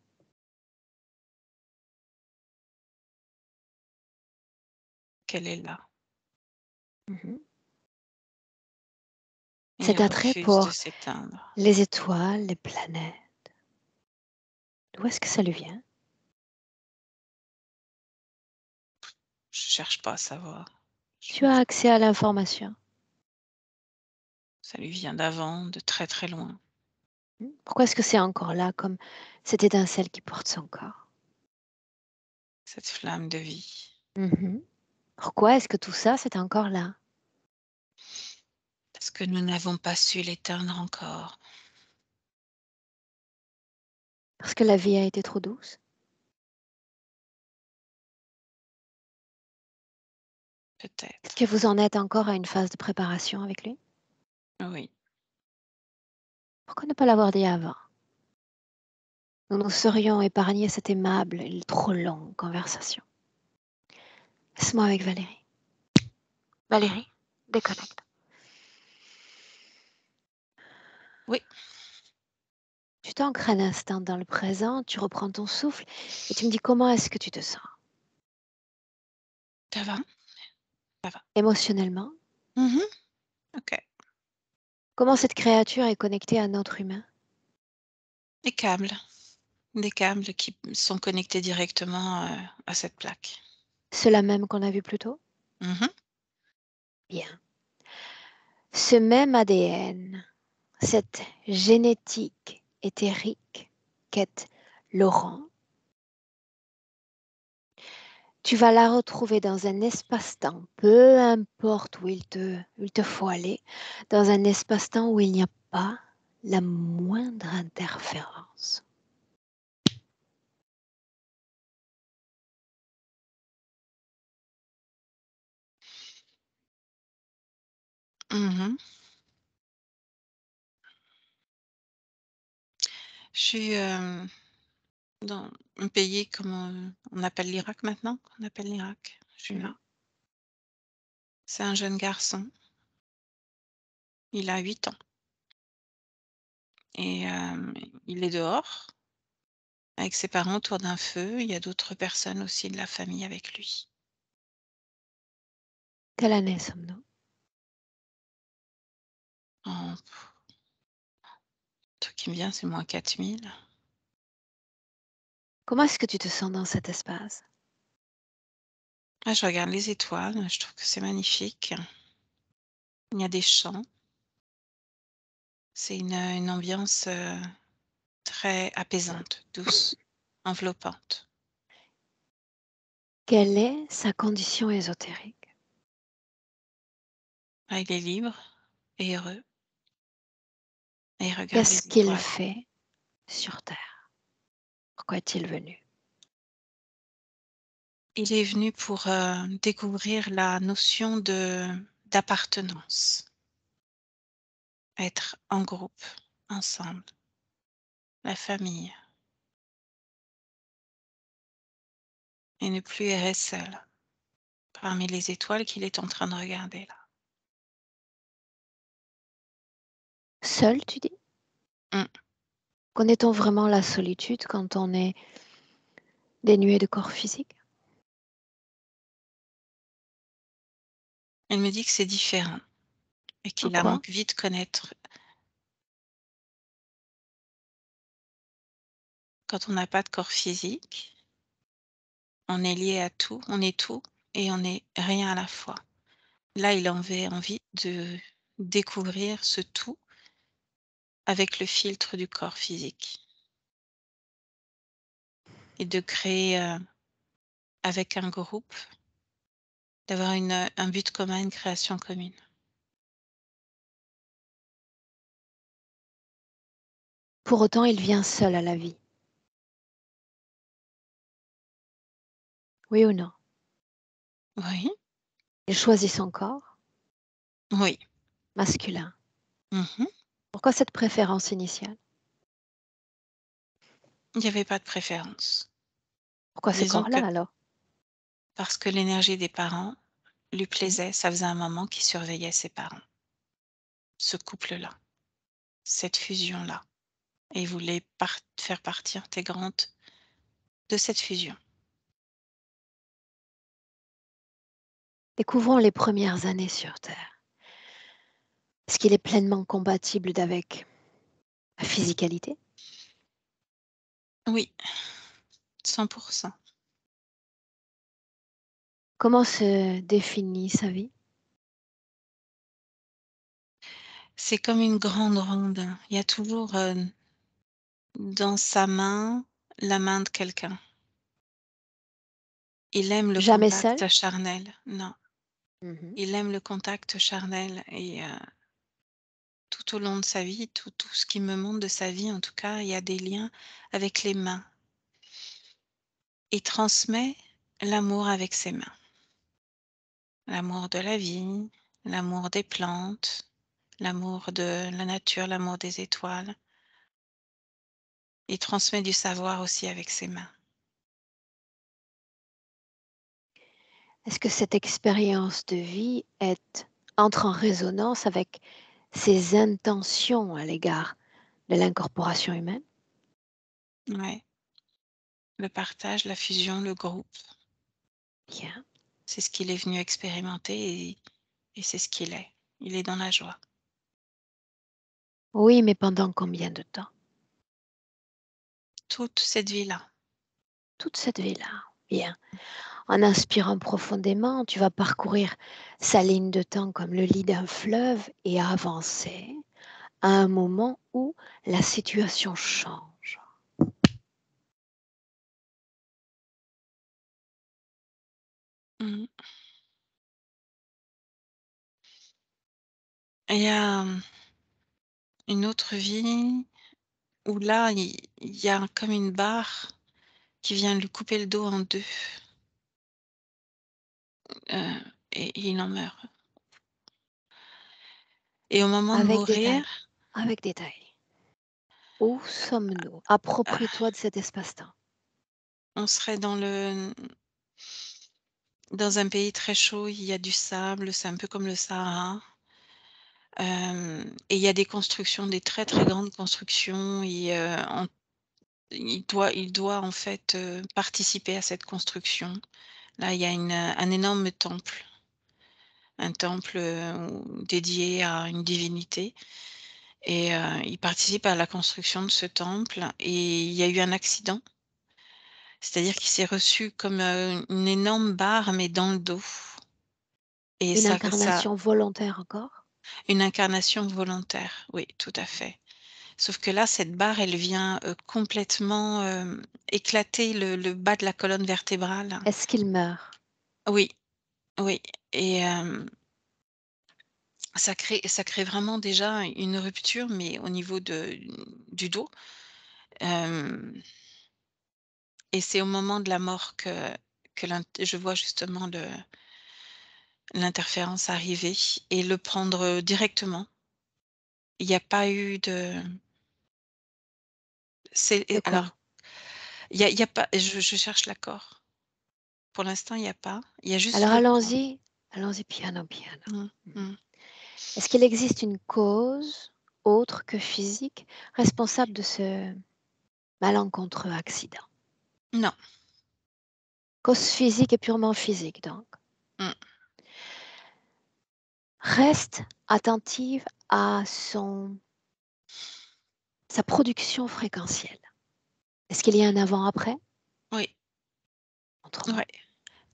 Qu'elle est là Mhm. et Cet elle attrait refuse de pour s'éteindre. les étoiles, les planètes, d'où est-ce que ça lui vient? Je cherche pas à savoir. Tu as accès à l'information. Ça lui vient d'avant, de très, très loin. Pourquoi est-ce que c'est encore là, comme cette étincelle qui porte son corps? Cette flamme de vie. Mhm. Pourquoi est-ce que tout ça, c'est encore là? Parce que nous n'avons pas su l'éteindre encore. Parce que la vie a été trop douce? Est-ce que Peut-être. vous en êtes encore à une phase de préparation avec lui? Oui. Pourquoi ne pas l'avoir dit avant? Nous nous serions épargné cette aimable et trop longue conversation. Laisse-moi avec Valérie. Valérie, déconnecte. Oui. Tu t'ancres un instant dans le présent, tu reprends ton souffle et tu me dis comment est-ce que tu te sens? Ça va? Ça va. Émotionnellement? Mhm. Ok. Comment cette créature est connectée à notre humain? Des câbles. Des câbles qui sont connectés directement à cette plaque. Ceux-là même qu'on a vu plus tôt? Mhm. Bien. Ce même ADN, cette génétique éthérique qu'est Laurent, tu vas la retrouver dans un espace-temps, peu importe où il te faut aller, dans un espace-temps où il n'y a pas la moindre interférence. Mhm. Je suis dans un pays comme on appelle l'Irak maintenant. On appelle l'Irak. Je suis Mhm. là. C'est un jeune garçon. Il a 8 ans et il est dehors avec ses parents autour d'un feu. Il y a d'autres personnes aussi de la famille avec lui. Quelle année sommes-nous? En truc qui me vient, c'est moins 4000. Comment est-ce que tu te sens dans cet espace? Ah, je regarde les étoiles, je trouve que c'est magnifique. Il y a des champs. C'est une ambiance, très apaisante, douce, enveloppante. Quelle est sa condition ésotérique? Ah, il est libre et heureux et il regarde Qu'est-ce les qu'il étoiles. fait sur Terre? Pourquoi est-il venu? Il est venu pour, découvrir la notion d'appartenance, être en groupe, ensemble, la famille et ne plus errer seul parmi les étoiles qu'il est en train de regarder là. Seul, tu dis? Mmh. Connaît-on vraiment la solitude quand on est dénué de corps physique? Il me dit que c'est différent et En qu'il a quoi? envie de connaître. Quand on n'a pas de corps physique, on est lié à tout, on est tout et on n'est rien à la fois. Là, il avait envie de découvrir ce tout avec le filtre du corps physique et de créer, avec un groupe, d'avoir un but commun, une création commune. Pour autant, il vient seul à la vie. Oui ou non? Oui, Il choisit son corps oui. masculin. Mmh. Pourquoi cette préférence initiale? Il n'y avait pas de préférence. Pourquoi ce Disons que corps-là alors? parce que l'énergie des parents lui Mmh. plaisait, ça faisait un moment qu'il surveillait ses parents, ce couple-là, cette fusion-là, et il voulait faire partie intégrante de cette fusion. Découvrons les premières années sur terre. Est-ce qu'il est pleinement compatible d'avec la physicalité? Oui, 100%. Comment se définit sa vie? C'est comme une grande ronde. Il y a toujours, dans sa main, la main de quelqu'un. Il aime le Jamais seul? contact charnel. Non, Mmh. il aime le contact charnel et tout au long de sa vie, tout ce qui me montre de sa vie, en tout cas, il y a des liens avec les mains. Il transmet l'amour avec ses mains. L'amour de la vie, l'amour des plantes, l'amour de la nature, l'amour des étoiles. Il transmet du savoir aussi avec ses mains. Est-ce que cette expérience de vie entre en résonance avec ses intentions à l'égard de l'incorporation humaine? Ouais, le partage, la fusion, le groupe, Bien. c'est ce qu'il est venu expérimenter et c'est ce qu'il est. Il est dans la joie. Oui, mais pendant combien de temps? Toute cette vie-là. Toute cette vie-là. Bien. En inspirant profondément, tu vas parcourir sa ligne de temps comme le lit d'un fleuve et avancer à un moment où la situation change. Mmh. Il y a, une autre vie où là, il y a comme une barre qui vient lui couper le dos en 2, et il en meurt. Et au moment de Avec mourir, détail. Avec détail. Où sommes-nous? Approprie-toi de cet espace-temps. on serait dans un pays très chaud, il y a du sable, c'est un peu comme le Sahara, et il y a des constructions, des très, très grandes constructions et il doit en fait, participer à cette construction. Là, il y a un énorme temple, un temple, dédié à une divinité et il participe à la construction de ce temple et il y a eu un accident. C'est-à-dire qu'il s'est reçu comme, une énorme barre, mais dans le dos et Une ça incarnation volontaire encore? une incarnation volontaire, oui, tout à fait. Sauf que là, cette barre, elle vient, complètement, éclater le bas de la colonne vertébrale. Est-ce qu'il meurt? Oui, oui et ça crée vraiment déjà une rupture, mais au niveau du dos, hem et c'est au moment de la mort que je vois justement l'interférence arriver et le prendre, directement. Il n'y a pas eu de c'est De et quoi? alors, il y a pas je cherche l'accord. Pour l'instant, il y a pas. Il y a juste Alors le prendre. allons-y piano piano. Mmh, Mhm. mmh. Est-ce qu'il existe une cause autre que physique responsable de ce malencontreux accident? Non. Cause physique et purement physique donc. Mmh. Reste attentive à sa production fréquentielle. Est-ce qu'il y a un avant-après? Oui, Montre-moi. ouais.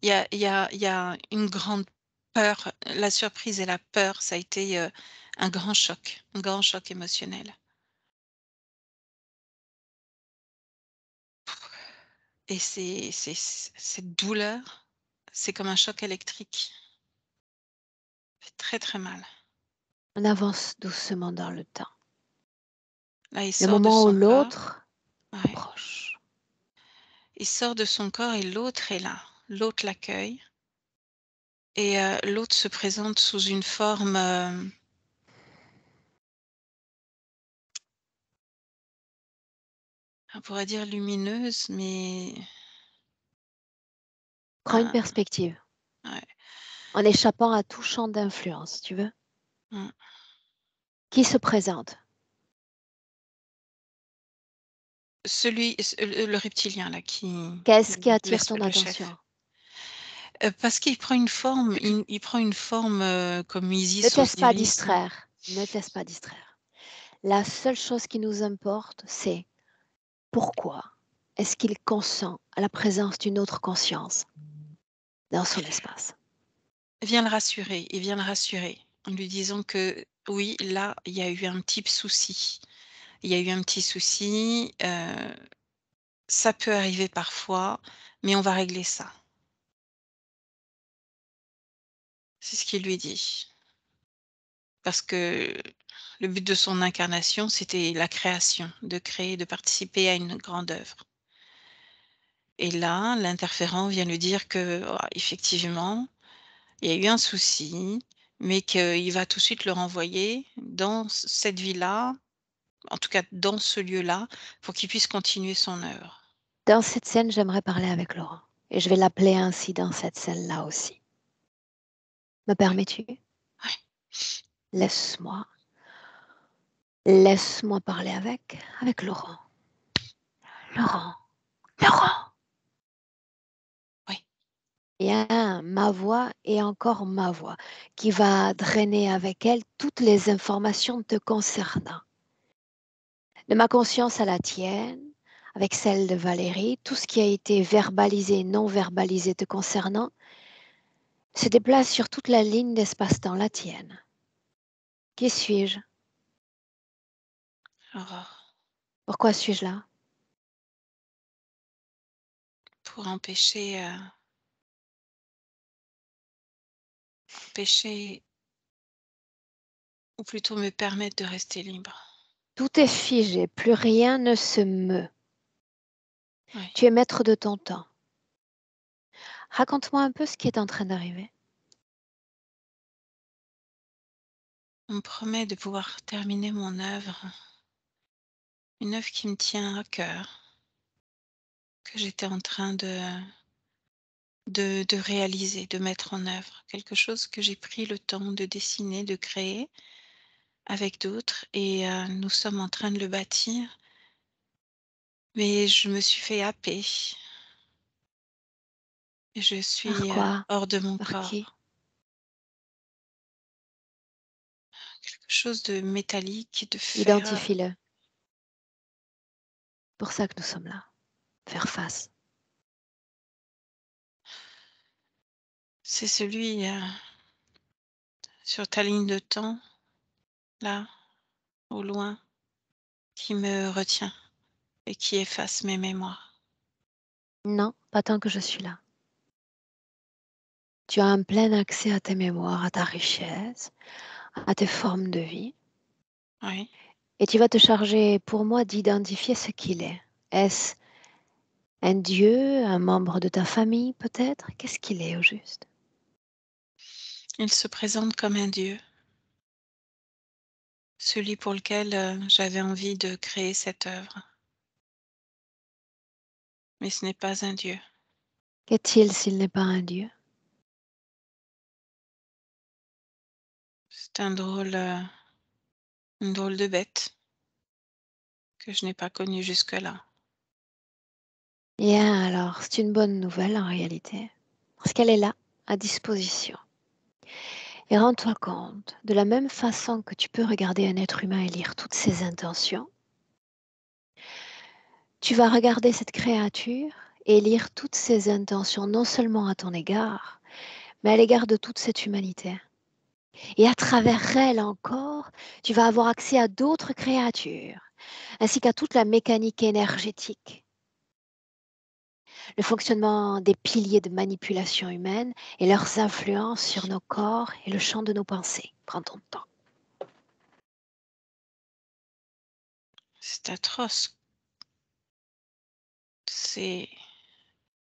Il y a une grande peur. La surprise et la peur, ça a été, un grand choc émotionnel et cette douleur, c'est comme un choc électrique. Ça fait très, très mal. On avance doucement dans le temps. Là, il Le sort de moment où son corps. l'autre Ouais. approche. Il sort de son corps et l'autre est là. L'autre l'accueille et l'autre se présente sous une forme, on pourrait dire lumineuse, mais Prends une ah, perspective, ouais, en échappant à tout champ d'influence, tu veux? mmh. Qui se présente? Le reptilien là Qu'est-ce qui le attire ton le chef. attention? Parce qu'il prend une forme il prend une forme, comme Ne te Isis, laisse pas Osiris. distraire, ne te laisse pas distraire. La seule chose qui nous importe, c'est pourquoi est-ce qu'il consent à la présence d'une autre conscience dans son espace? Il vient le rassurer en lui disant que oui, là, il y a eu un petit souci. Il y a eu un petit souci, ça peut arriver parfois, mais on va régler ça. C'est ce qu'il lui dit. Parce que le but de son incarnation, c'était la création, de créer, de participer à une grande œuvre. Et là, l'interférent vient lui dire que, effectivement, il y a eu un souci, mais qu'il va tout de suite le renvoyer dans cette vie-là, en tout cas dans ce lieu-là, pour qu'il puisse continuer son œuvre. Dans cette scène, j'aimerais parler avec Laurent et je vais l'appeler ainsi dans cette scène-là aussi. Me Ouais, permets-tu? ouais. Laisse-moi, laisse-moi parler avec Laurent. Laurent, Laurent. Oui, Il y a ma voix et encore ma voix qui va drainer avec elle toutes les informations te concernant. De ma conscience à la tienne, avec celle de Valérie, tout ce qui a été verbalisé et non verbalisé te concernant se déplace sur toute la ligne d'espace-temps, la tienne. Qui suis-je? Aurore, Pourquoi suis-je là? pour empêcher ou plutôt me permettre de rester libre. Tout est figé, plus rien ne se meut. Oui. Tu es maître de ton temps. Raconte-moi un peu ce qui est en train d'arriver. On me promet de pouvoir terminer mon œuvre, une œuvre qui me tient à cœur, que j'étais en train de réaliser, de mettre en œuvre. Quelque chose que j'ai pris le temps de dessiner, de créer avec d'autres et nous sommes en train de le bâtir, mais je me suis fait happer. Je Par suis, quoi? hors de mon Par qui? corps. Quelque chose de métallique, de fer. Identifie-le. Pour ça que nous sommes là. Faire face. C'est celui, sur ta ligne de temps, là, au loin, qui me retient et qui efface mes mémoires. Non, pas tant que je suis là. Tu as un plein accès à tes mémoires, à ta richesse, à tes formes de vie. Oui. Et tu vas te charger pour moi d'identifier ce qu'il est. Est-ce un dieu, un membre de ta famille peut-être? Qu'est-ce qu'il est au juste? Il se présente comme un dieu, celui pour lequel, j'avais envie de créer cette œuvre. Mais ce n'est pas un dieu. Qu'est-il s'il n'est pas un dieu? C'est une drôle de bête que je n'ai pas connue jusque-là. Bien alors, c'est une bonne nouvelle en réalité, parce qu'elle est là, à disposition. Et rends-toi compte, de la même façon que tu peux regarder un être humain et lire toutes ses intentions, tu vas regarder cette créature et lire toutes ses intentions, non seulement à ton égard, mais à l'égard de toute cette humanité. Et à travers elle encore, tu vas avoir accès à d'autres créatures, ainsi qu'à toute la mécanique énergétique, le fonctionnement des piliers de manipulation humaine et leurs influences sur nos corps et le champ de nos pensées. Prends ton temps. C'est atroce, c'est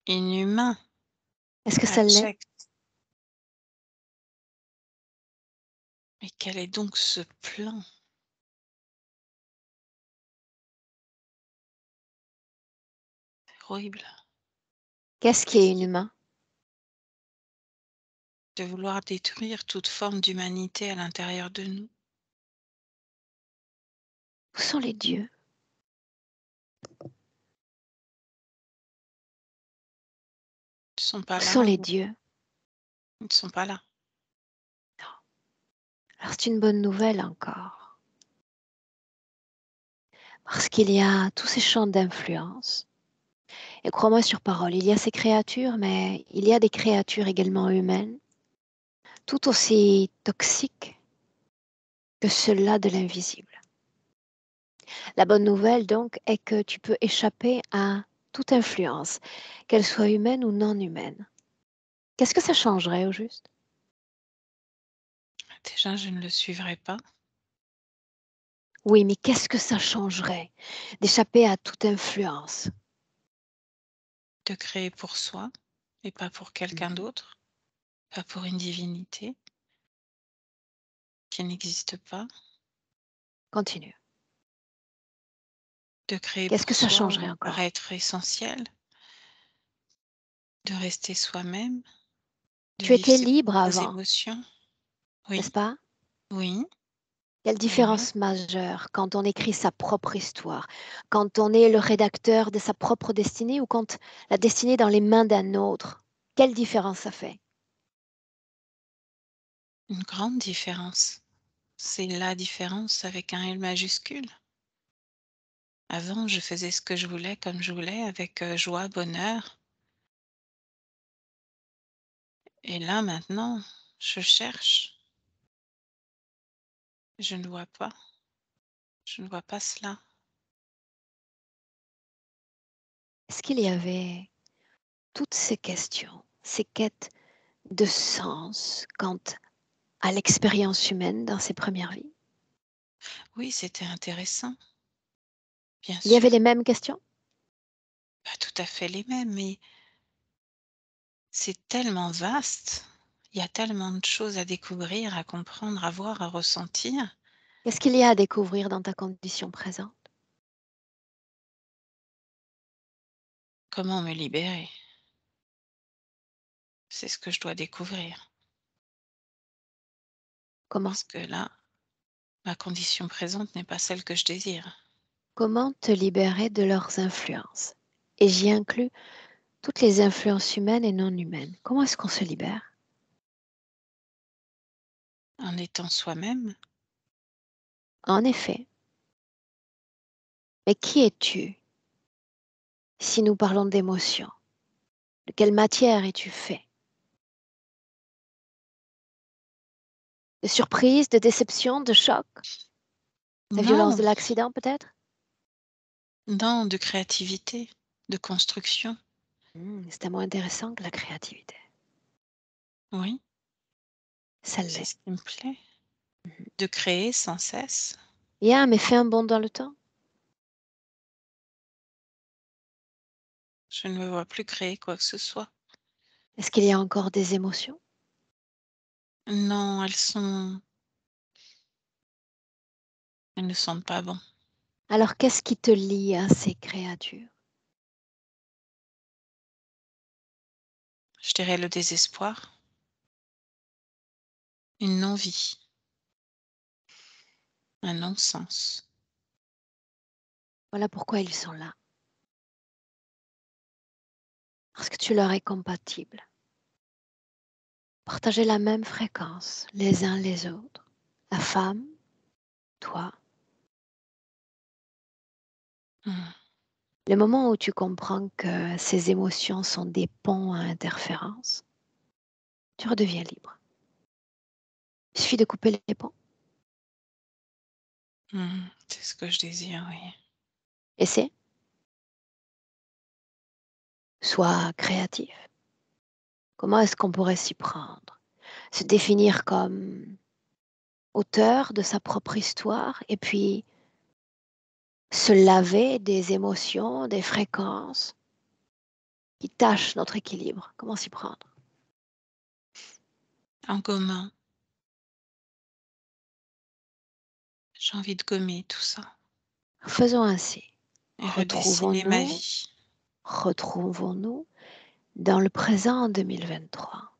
inhumain, Est-ce que ça l'est? abject. Mais quel est donc ce plan? horrible Qu'est-ce qui est inhumain? de vouloir détruire toute forme d'humanité à l'intérieur de nous. Où sont les dieux? Ils ne sont pas Où sont là, les dieux? ils ne sont pas là. Non. Alors c'est une bonne nouvelle encore. Parce qu'il y a tous ces champs d'influence. Et crois-moi sur parole, il y a ces créatures, mais il y a des créatures également humaines, tout aussi toxiques que ceux-là de l'invisible. La bonne nouvelle donc est que tu peux échapper à toute influence, qu'elle soit humaine ou non humaine. Qu'est-ce que ça changerait au juste? Déjà, je ne le suivrai pas. Oui, mais qu'est-ce que ça changerait d'échapper à toute influence? De créer pour soi et pas pour quelqu'un Mhm. d'autre, pas pour une divinité qui n'existe pas. Continue. De créer Qu'est-ce pour que ça soi changerait me encore? paraît être essentiel, de rester soi-même, de Tu vivre étais ses libre propres avant, émotions. n'est-ce Oui, pas? oui, Quelle oui, oui. différence majeure quand on écrit sa propre histoire, quand on est le rédacteur de sa propre destinée ou quand la destinée est dans les mains d'un autre. Quelle différence ça fait? Une grande différence. C'est la différence avec un L majuscule. Avant, je faisais ce que je voulais, comme je voulais, avec joie, bonheur. Et là, maintenant, je cherche. Je ne vois pas. Je ne vois pas cela. Est-ce qu'il y avait toutes ces questions, ces quêtes de sens quant à l'expérience humaine dans ses premières vies? Oui, c'était intéressant, bien Il y avait sûr. les mêmes questions? Pas tout à fait les mêmes, mais c'est tellement vaste. Il y a tellement de choses à découvrir, à comprendre, à voir, à ressentir. Qu'est-ce qu'il y a à découvrir dans ta condition présente? Comment me libérer? C'est ce que je dois découvrir. Comment? Parce que là, ma condition présente n'est pas celle que je désire. Comment te libérer de leurs influences? Et j'y inclus toutes les influences humaines et non humaines. Comment est-ce qu'on se libère? En étant soi-même, En effet, mais qui es-tu si nous parlons d'émotions? De quelle matière es-tu fait? De surprise, de déception, de choc? La violence de non, l'accident peut-être? non, de créativité, de construction. C'est tellement intéressant que la créativité. Oui, Ça c'est l'est. ce qui me plaît. De créer sans cesse. Yeah, mais fais un bond dans le temps. Je ne me vois plus créer quoi que ce soit. Est-ce qu'il y a encore des émotions? Non, elles ne sentent pas bon. Alors qu'est-ce qui te lie à ces créatures? Je dirais le désespoir, une non-vie, un non-sens. Voilà pourquoi ils sont là. Parce que tu leur es compatible. Partagez la même fréquence les uns les autres. La femme, toi. Hmm. Le moment où tu comprends que ces émotions sont des ponts à interférence, tu redeviens libre. Il suffit de couper les ponts. C'est ce que je désire, oui. Et c'est, sois créatif. Comment est-ce qu'on pourrait s'y prendre? Se définir comme auteur de sa propre histoire et puis se laver des émotions, des fréquences qui tachent notre équilibre. Comment s'y prendre? En gommant, j'ai envie de gommer tout ça Faisons ainsi. et redessiner ma Retrouvons-nous vie. Retrouvons-nous dans le présent en 2023.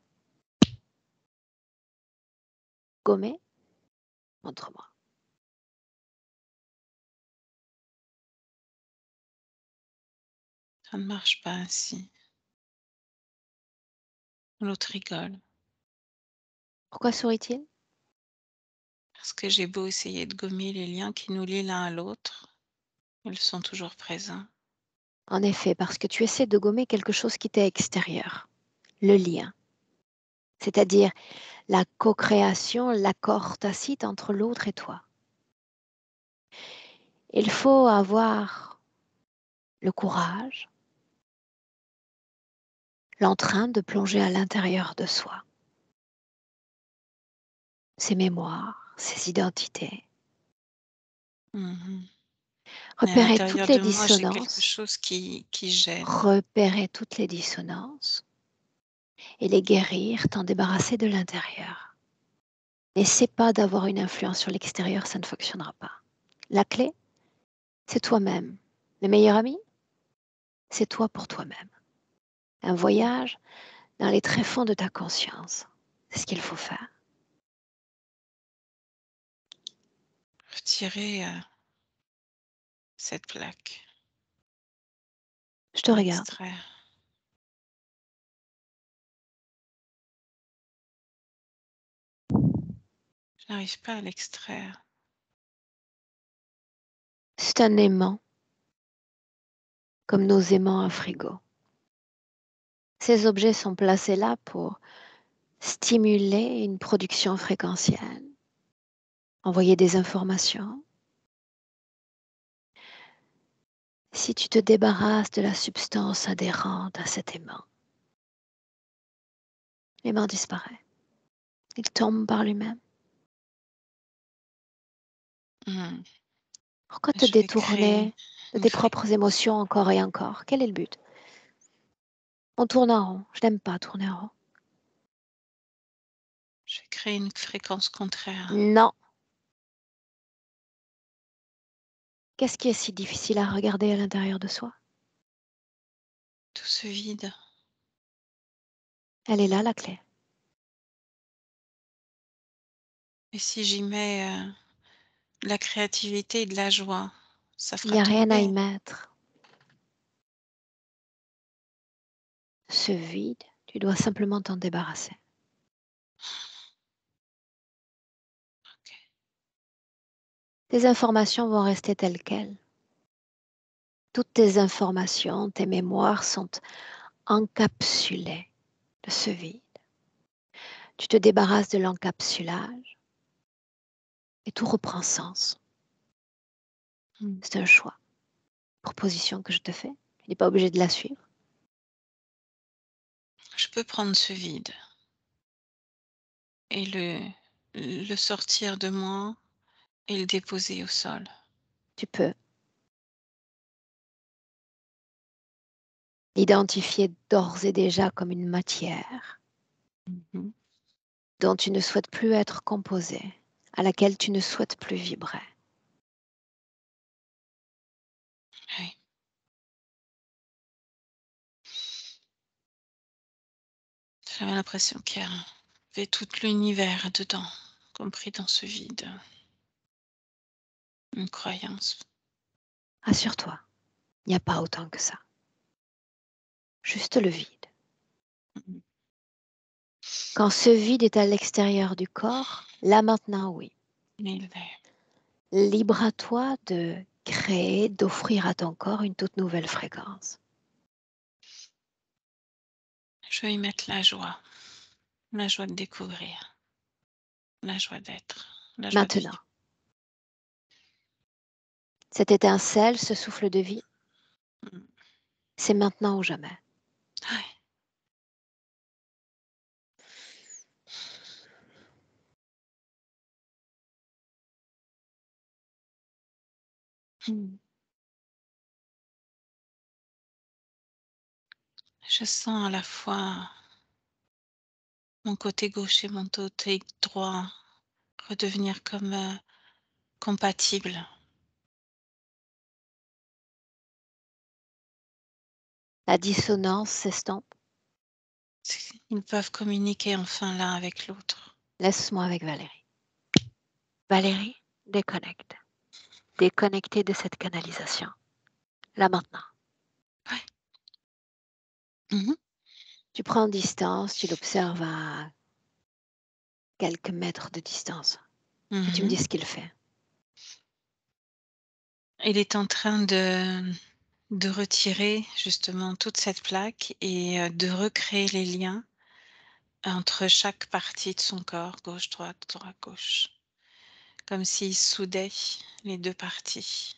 Gommer, montre-moi. Ça ne marche pas ainsi. L'autre rigole. Pourquoi sourit-il? Parce que j'ai beau essayer de gommer les liens qui nous lient l'un à l'autre, ils sont toujours présents. En effet, parce que tu essaies de gommer quelque chose qui t'est extérieur, le lien, c'est-à-dire la co-création, l'accord tacite entre l'autre et toi. Il faut avoir le courage, l'entrain de plonger à l'intérieur de soi, ses mémoires, ses identités, Mmh. Mais à repérer toutes l'intérieur les de moi, j'ai quelque dissonances, chose qui gêne. repérer toutes les dissonances et les guérir, t'en débarrasser de l'intérieur. N'essaie pas d'avoir une influence sur l'extérieur, ça ne fonctionnera pas. La clé, c'est toi-même. Le meilleur ami, c'est toi pour toi-même. Un voyage dans les tréfonds de ta conscience. C'est ce qu'il faut faire. Retirer, cette plaque, Je te regarde. l'extraire. Je n'arrive pas à l'extraire. C'est un aimant, comme nos aimants à frigo. Ces objets sont placés là pour stimuler une production fréquentielle, envoyer des informations. Si tu te débarrasses de la substance adhérente à cet l'aimant disparaît. Il tombe par lui-même. Mmh. Pourquoi te Je vais créer détourner de une tes propres fréquence. émotions encore et encore? Quel est le but? On tourne en rond. Je n'aime pas tourner en rond. Je vais créer une fréquence contraire. Non. Qu'est-ce qui est si difficile à regarder à l'intérieur de soi? Tout ce vide. Elle est là, la clé. Et si j'y mets, de la créativité et de la joie, ça Il fera n'y a rien à y tomber. mettre. Ce vide, tu dois simplement t'en débarrasser. OK. Tes informations vont rester telles quelles. Toutes tes informations, tes mémoires sont encapsulées de ce vide. Tu te débarrasses de l'encapsulage et tout reprend sens. Mmh. C'est un choix, proposition que je te fais. Tu n'es pas obligé de la suivre. Je peux prendre ce vide et le sortir de moi et le déposer au sol. Tu peux l'identifier d'ores et déjà comme une matière Mmh. dont tu ne souhaites plus être composé, à laquelle tu ne souhaites plus vibrer. Oui. J'avais l'impression qu'il y avait tout l'univers dedans, compris dans ce vide. Une croyance. Assure-toi, il n'y a pas autant que ça. Juste le vide. Mmh. Quand ce vide est à l'extérieur du corps, là maintenant oui. Il est. Libre à toi de créer, d'offrir à ton corps une toute nouvelle fréquence. Je vais y mettre la joie de découvrir, la joie d'être, la joie de Maintenant, vivre. cette étincelle, ce souffle de vie, Mmh. c'est maintenant ou jamais. Ouais. Mmh. Je sens à la fois mon côté gauche et mon côté droit redevenir comme, compatibles. La dissonance s'estompe. Ils peuvent communiquer enfin l'un avec l'autre. Laisse-moi avec Valérie. Valérie, déconnecte. Déconnectez de cette canalisation. Là maintenant. Ouais. Mhm. Tu prends distance, tu l'observes à quelques mètres de distance. Et tu me dis Mhm. ce qu'il fait. Il est en train de retirer justement toute cette plaque et de recréer les liens entre chaque partie de son corps, gauche, droite, gauche. Comme s'il soudait les deux parties.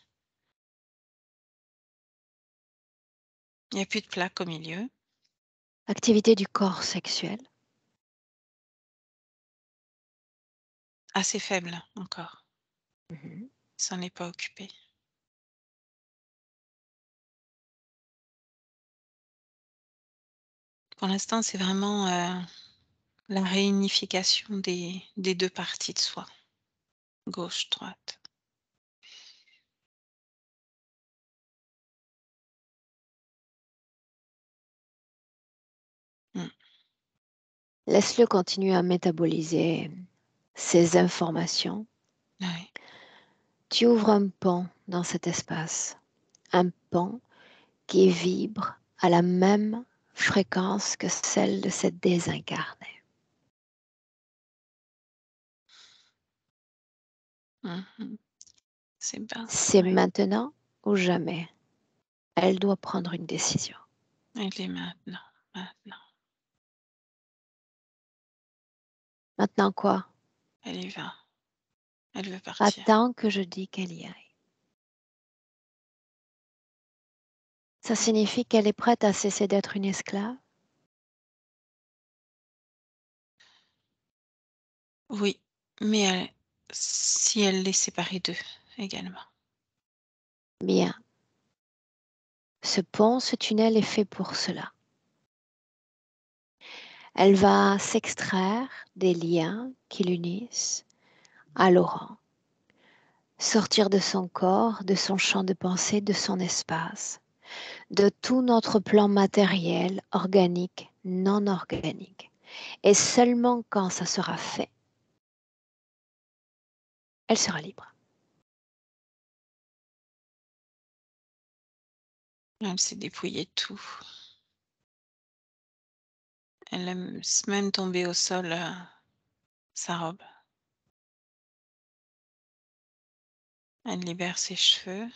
Il n'y a plus de plaque au milieu. Activité du corps sexuel. Assez faible encore. Mhm. Ça n'est pas occupé. Pour l'instant, c'est vraiment la réunification des deux parties de soi. Gauche, droite. Mm. Laisse-le continuer à métaboliser ces informations. Ouais. Tu ouvres un pont dans cet espace. Un pont qui vibre à la même fréquence que celle de cette désincarnée. Mhm. C'est bien. C'est Ouais. maintenant ou jamais. Elle doit prendre une décision. Elle est maintenant. Maintenant. Maintenant quoi? Elle y va. Elle veut partir. Attends que je dis qu'elle y aille. Ça signifie qu'elle est prête à cesser d'être une esclave? Oui, mais si elle les séparait d'eux également. Bien. Ce pont, ce tunnel est fait pour cela. Elle va s'extraire des liens qui l'unissent à Laurent, sortir de son corps, de son champ de pensée, de son espace, de tout notre plan matériel, organique, non organique. Et seulement quand ça sera fait, elle sera libre. Elle s'est dépouillée de tout. Elle laisse même tomber au sol sa robe. Elle libère ses cheveux.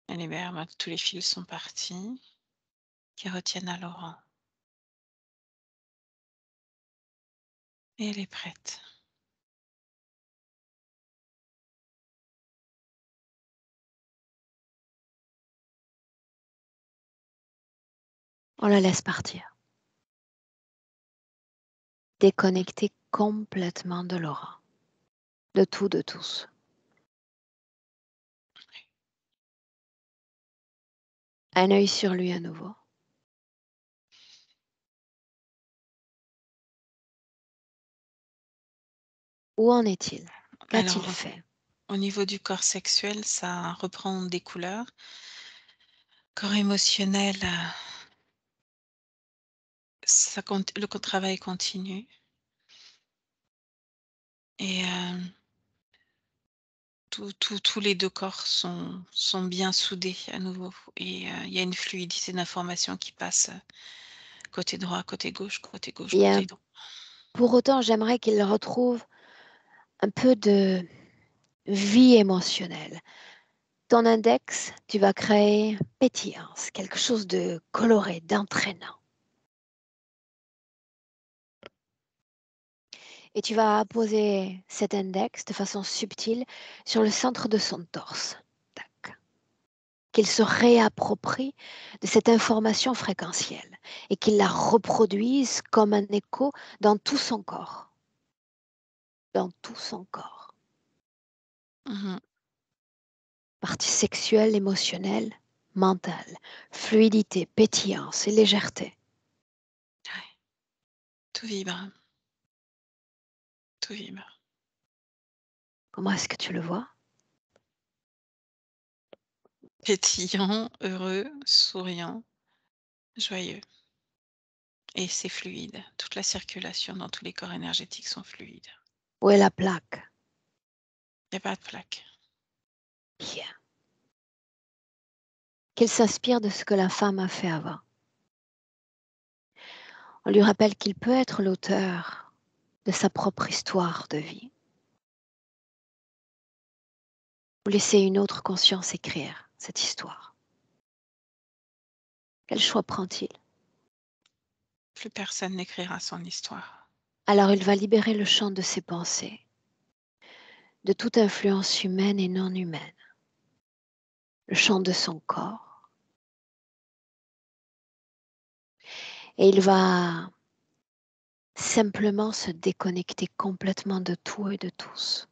Elle libère, tous les fils sont partis, qui retiennent à Laurent. Et elle est prête. On la laisse partir. Déconnectée complètement de Laurent, de tout, de tous. Un œil sur lui à nouveau. Où en est-il? Qu'a-t-il Alors, fait? au niveau du corps sexuel, ça reprend des couleurs. Corps émotionnel, le travail continue. Et tous les deux corps sont bien soudés à nouveau. Et il y a une fluidité d'information qui passe côté droit, côté gauche, Bien, côté droit. pour autant, j'aimerais qu'il retrouve un peu de vie émotionnelle. Ton index, tu vas créer pétillance, quelque chose de coloré, d'entraînant. Et tu vas poser cet index de façon subtile sur le centre de son torse. Tac. Qu'il se réapproprie de cette information fréquentielle et qu'il la reproduise comme un écho dans tout son corps. Dans tout son corps. Mhm. Partie sexuelle, émotionnelle, mentale, fluidité, pétillance et légèreté. Ouais. Tout vibre. Tout vibre. Comment est-ce que tu le vois? pétillant, heureux, souriant, joyeux et c'est fluide. Toute la circulation dans tous les corps énergétiques sont fluides. Où est la plaque? Il y a pas de plaque. Bien. Qu'il s'inspire de ce que la femme a fait avant. On lui rappelle qu'il peut être l'auteur de sa propre histoire de vie. Ou laisser une autre conscience écrire cette histoire. Quel choix prend-il? Plus personne n'écrira son histoire. Alors il va libérer le champ de ses pensées, de toute influence humaine et non humaine, le champ de son corps. Et il va simplement se déconnecter complètement de tout et de tous.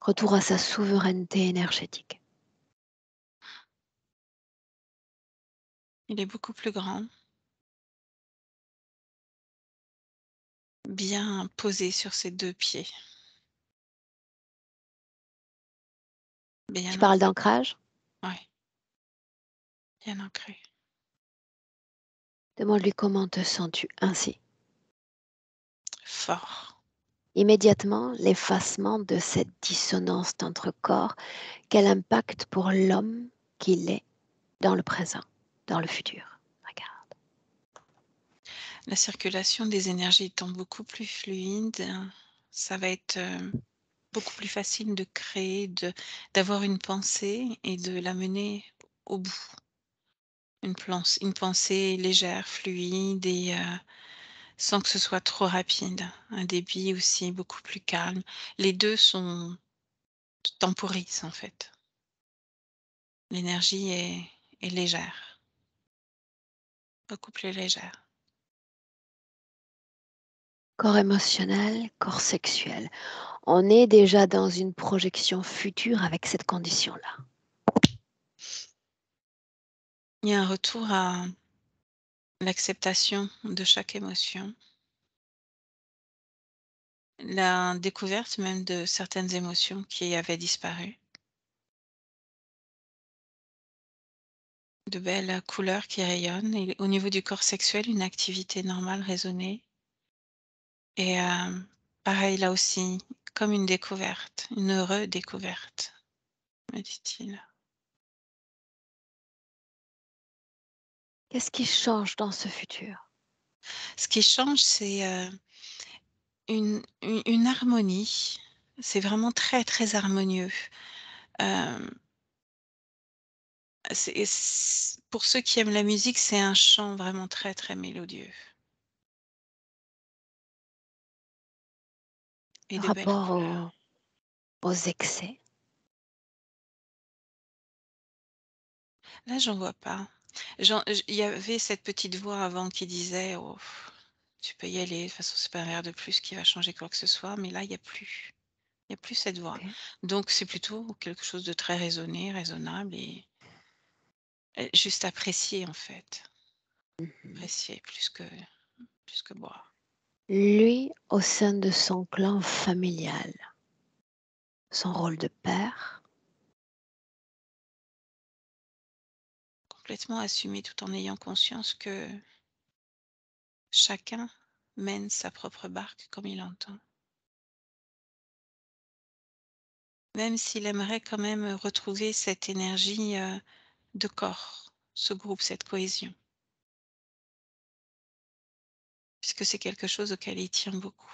Retour à sa souveraineté énergétique. Il est beaucoup plus grand, bien posé sur ses 2 pieds. Tu Bien parles ancré. d'ancrage? Ouais, bien ancré. Demande-lui comment te sens-tu ainsi. Fort. Immédiatement, l'effacement de cette dissonance d'entre corps, quel impact pour l'homme qu'il est dans le présent, dans le futur. Regarde. La circulation des énergies étant beaucoup plus fluide, ça va être, beaucoup plus facile de créer, d'avoir une pensée et de la mener au bout. Une pensée légère, fluide et sans que ce soit trop rapide. Un débit aussi beaucoup plus calme. Les 2 temporisent en fait. L'énergie est légère, beaucoup plus légère. Corps émotionnel, corps sexuel. On est déjà dans une projection future avec cette condition-là. Il y a un retour à l'acceptation de chaque émotion. La découverte même de certaines émotions qui avaient disparu. De belles couleurs qui rayonnent et au niveau du corps sexuel, une activité normale, raisonnée et pareil là aussi, comme une découverte, une redécouverte, me dit-il. Qu'est-ce qui change dans ce futur? Ce qui change, c'est, une harmonie. C'est vraiment très, très harmonieux. Hem, pour ceux qui aiment la musique, c'est un chant vraiment très, très mélodieux et Le de belles rapport couleurs. aux excès? Là, j'en vois pas. Il y avait cette petite voix avant qui disait: «Oh, tu peux y aller, de toute façon, c'est pas un verre de plus qui va changer quoi que ce soit», mais là, il y a plus. Il y a plus cette voix. Ok. Donc c'est plutôt quelque chose de très raisonné, raisonnable et juste apprécier, en fait. Mhm. Apprécier plus que boire. Lui, au sein de son clan familial, son rôle de père, Complètement assumé tout en ayant conscience que chacun mène sa propre barque comme il entend. Même s'il aimerait quand même retrouver cette énergie, de corps, ce groupe, cette cohésion, puisque c'est quelque chose auquel il tient beaucoup.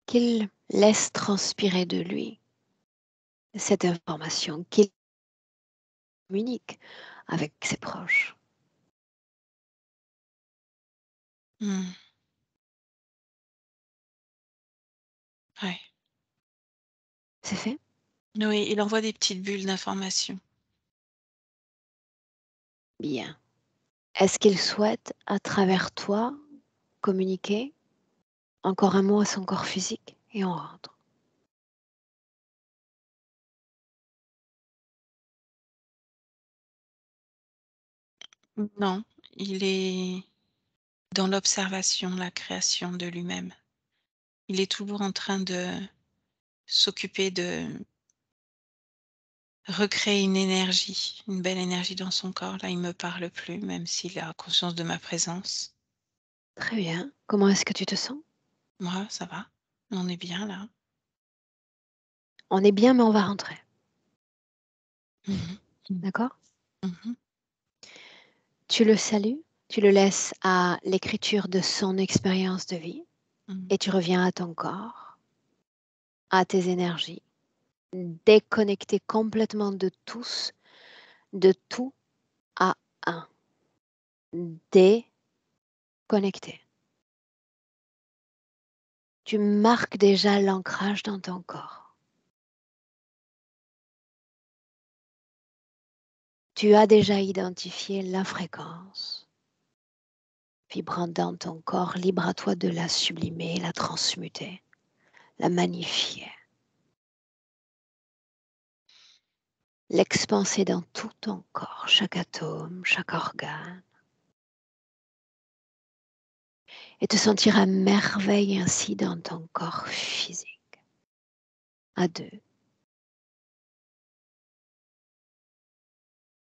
qu'il laisse transpirer de lui cette information, qu'il communique avec ses proches. Mmh. Ouais. C'est fait? Oui, il envoie des petites bulles d'information. Bien. Est-ce qu'il souhaite, à travers toi, communiquer? Encore un mot à son corps physique et on rentre. Non, il est dans l'observation, la création de lui-même. Il est toujours en train s'occuper de recréer une énergie, une belle énergie dans son corps. Là, il me parle plus, même s'il a conscience de ma présence. Très bien. Comment est-ce que tu te sens? Moi, ça va, on est bien là. On est bien, mais on va rentrer. Mmh mh. D'accord? Mmh. Tu le salues, tu le laisses à l'écriture de son expérience de vie Mmh. et tu reviens à ton corps, à tes énergies, déconnecté complètement de tous, de tout à un. Déconnecté. Tu marques déjà l'ancrage dans ton corps. Tu as déjà identifié la fréquence vibrante dans ton corps, libre à toi de la sublimer, la transmuter, la magnifier, l'expanser dans tout ton corps, chaque atome, chaque organe, et te sentir à merveille ainsi dans ton corps physique, à deux.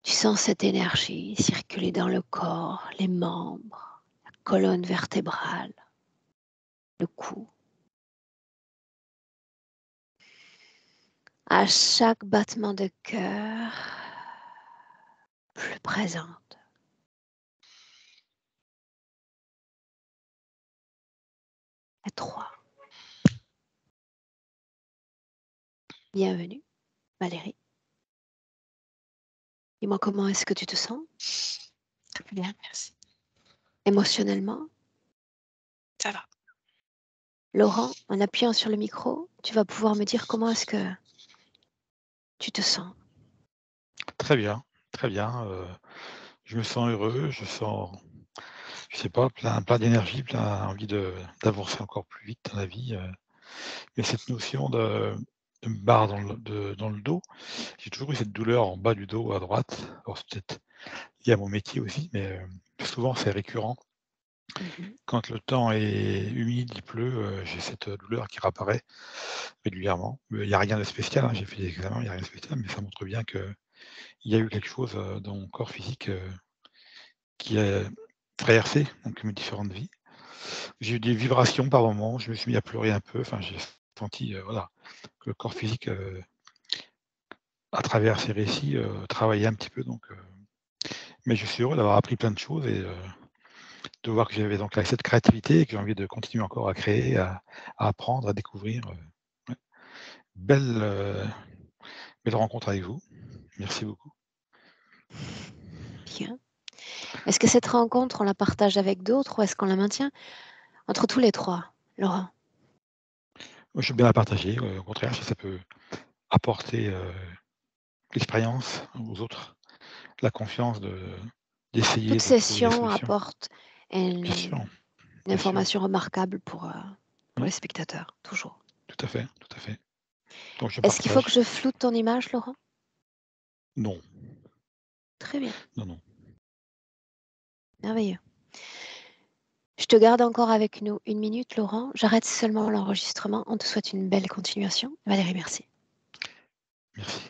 Tu sens cette énergie circuler dans le corps, les membres, la colonne vertébrale, le cou. À chaque battement de cœur, plus présente. À 3. Bienvenue, Valérie. Dis-moi comment est-ce que tu te sens Très bien, merci. émotionnellement? Ça va. Laurent, en appuyant sur le micro, tu vas pouvoir me dire comment est-ce que tu te sens. Très bien, très bien, je me sens heureux, je sens, je sais pas, plein d'énergie, plein envie d'avancer encore plus vite dans la vie, mais cette notion de barre dans le dos, j'ai toujours eu cette douleur en bas du dos à droite. Alors c'est peut-être lié à mon métier aussi, mais, souvent c'est récurrent. Mhm. Quand le temps est humide, il pleut, j'ai cette, douleur qui réapparaît régulièrement. Il y a rien de spécial, hein, j'ai fait des examens, il y a rien de spécial, mais ça montre bien qu'il y a eu quelque chose, dans mon corps physique, qui a traversé donc mes différentes vies. J'ai eu des vibrations par moments, je me suis mis à pleurer un peu, enfin j'ai senti, voilà, que le corps physique, à travers ces récits, travaillait un petit peu donc, mais je suis heureux d'avoir appris plein de choses et de voir que j'avais donc cette créativité et que j'ai envie de continuer encore à créer, à apprendre, à découvrir, ouais. Belle, belle rencontre avec vous. Merci beaucoup. Bien. Est-ce que cette rencontre, on la partage avec d'autres ou est-ce qu'on la maintient entre tous les trois, Laurent? Moi, je suis bien à partager, au contraire, si ça peut apporter, l'expérience aux autres, la confiance d'essayer Toute de trouver des session solutions. apporte Bien sûr, une bien sûr. information remarquable pour Oui, les spectateurs, toujours. tout à fait, tout à fait. Donc je Est-ce qu'il faut que partage. je floute ton image, Laurent? Non, Très bien, non, non. merveilleux. Je te garde encore avec nous une minute, Laurent. J'arrête seulement l'enregistrement. On te souhaite une belle continuation. Valérie, merci. Merci.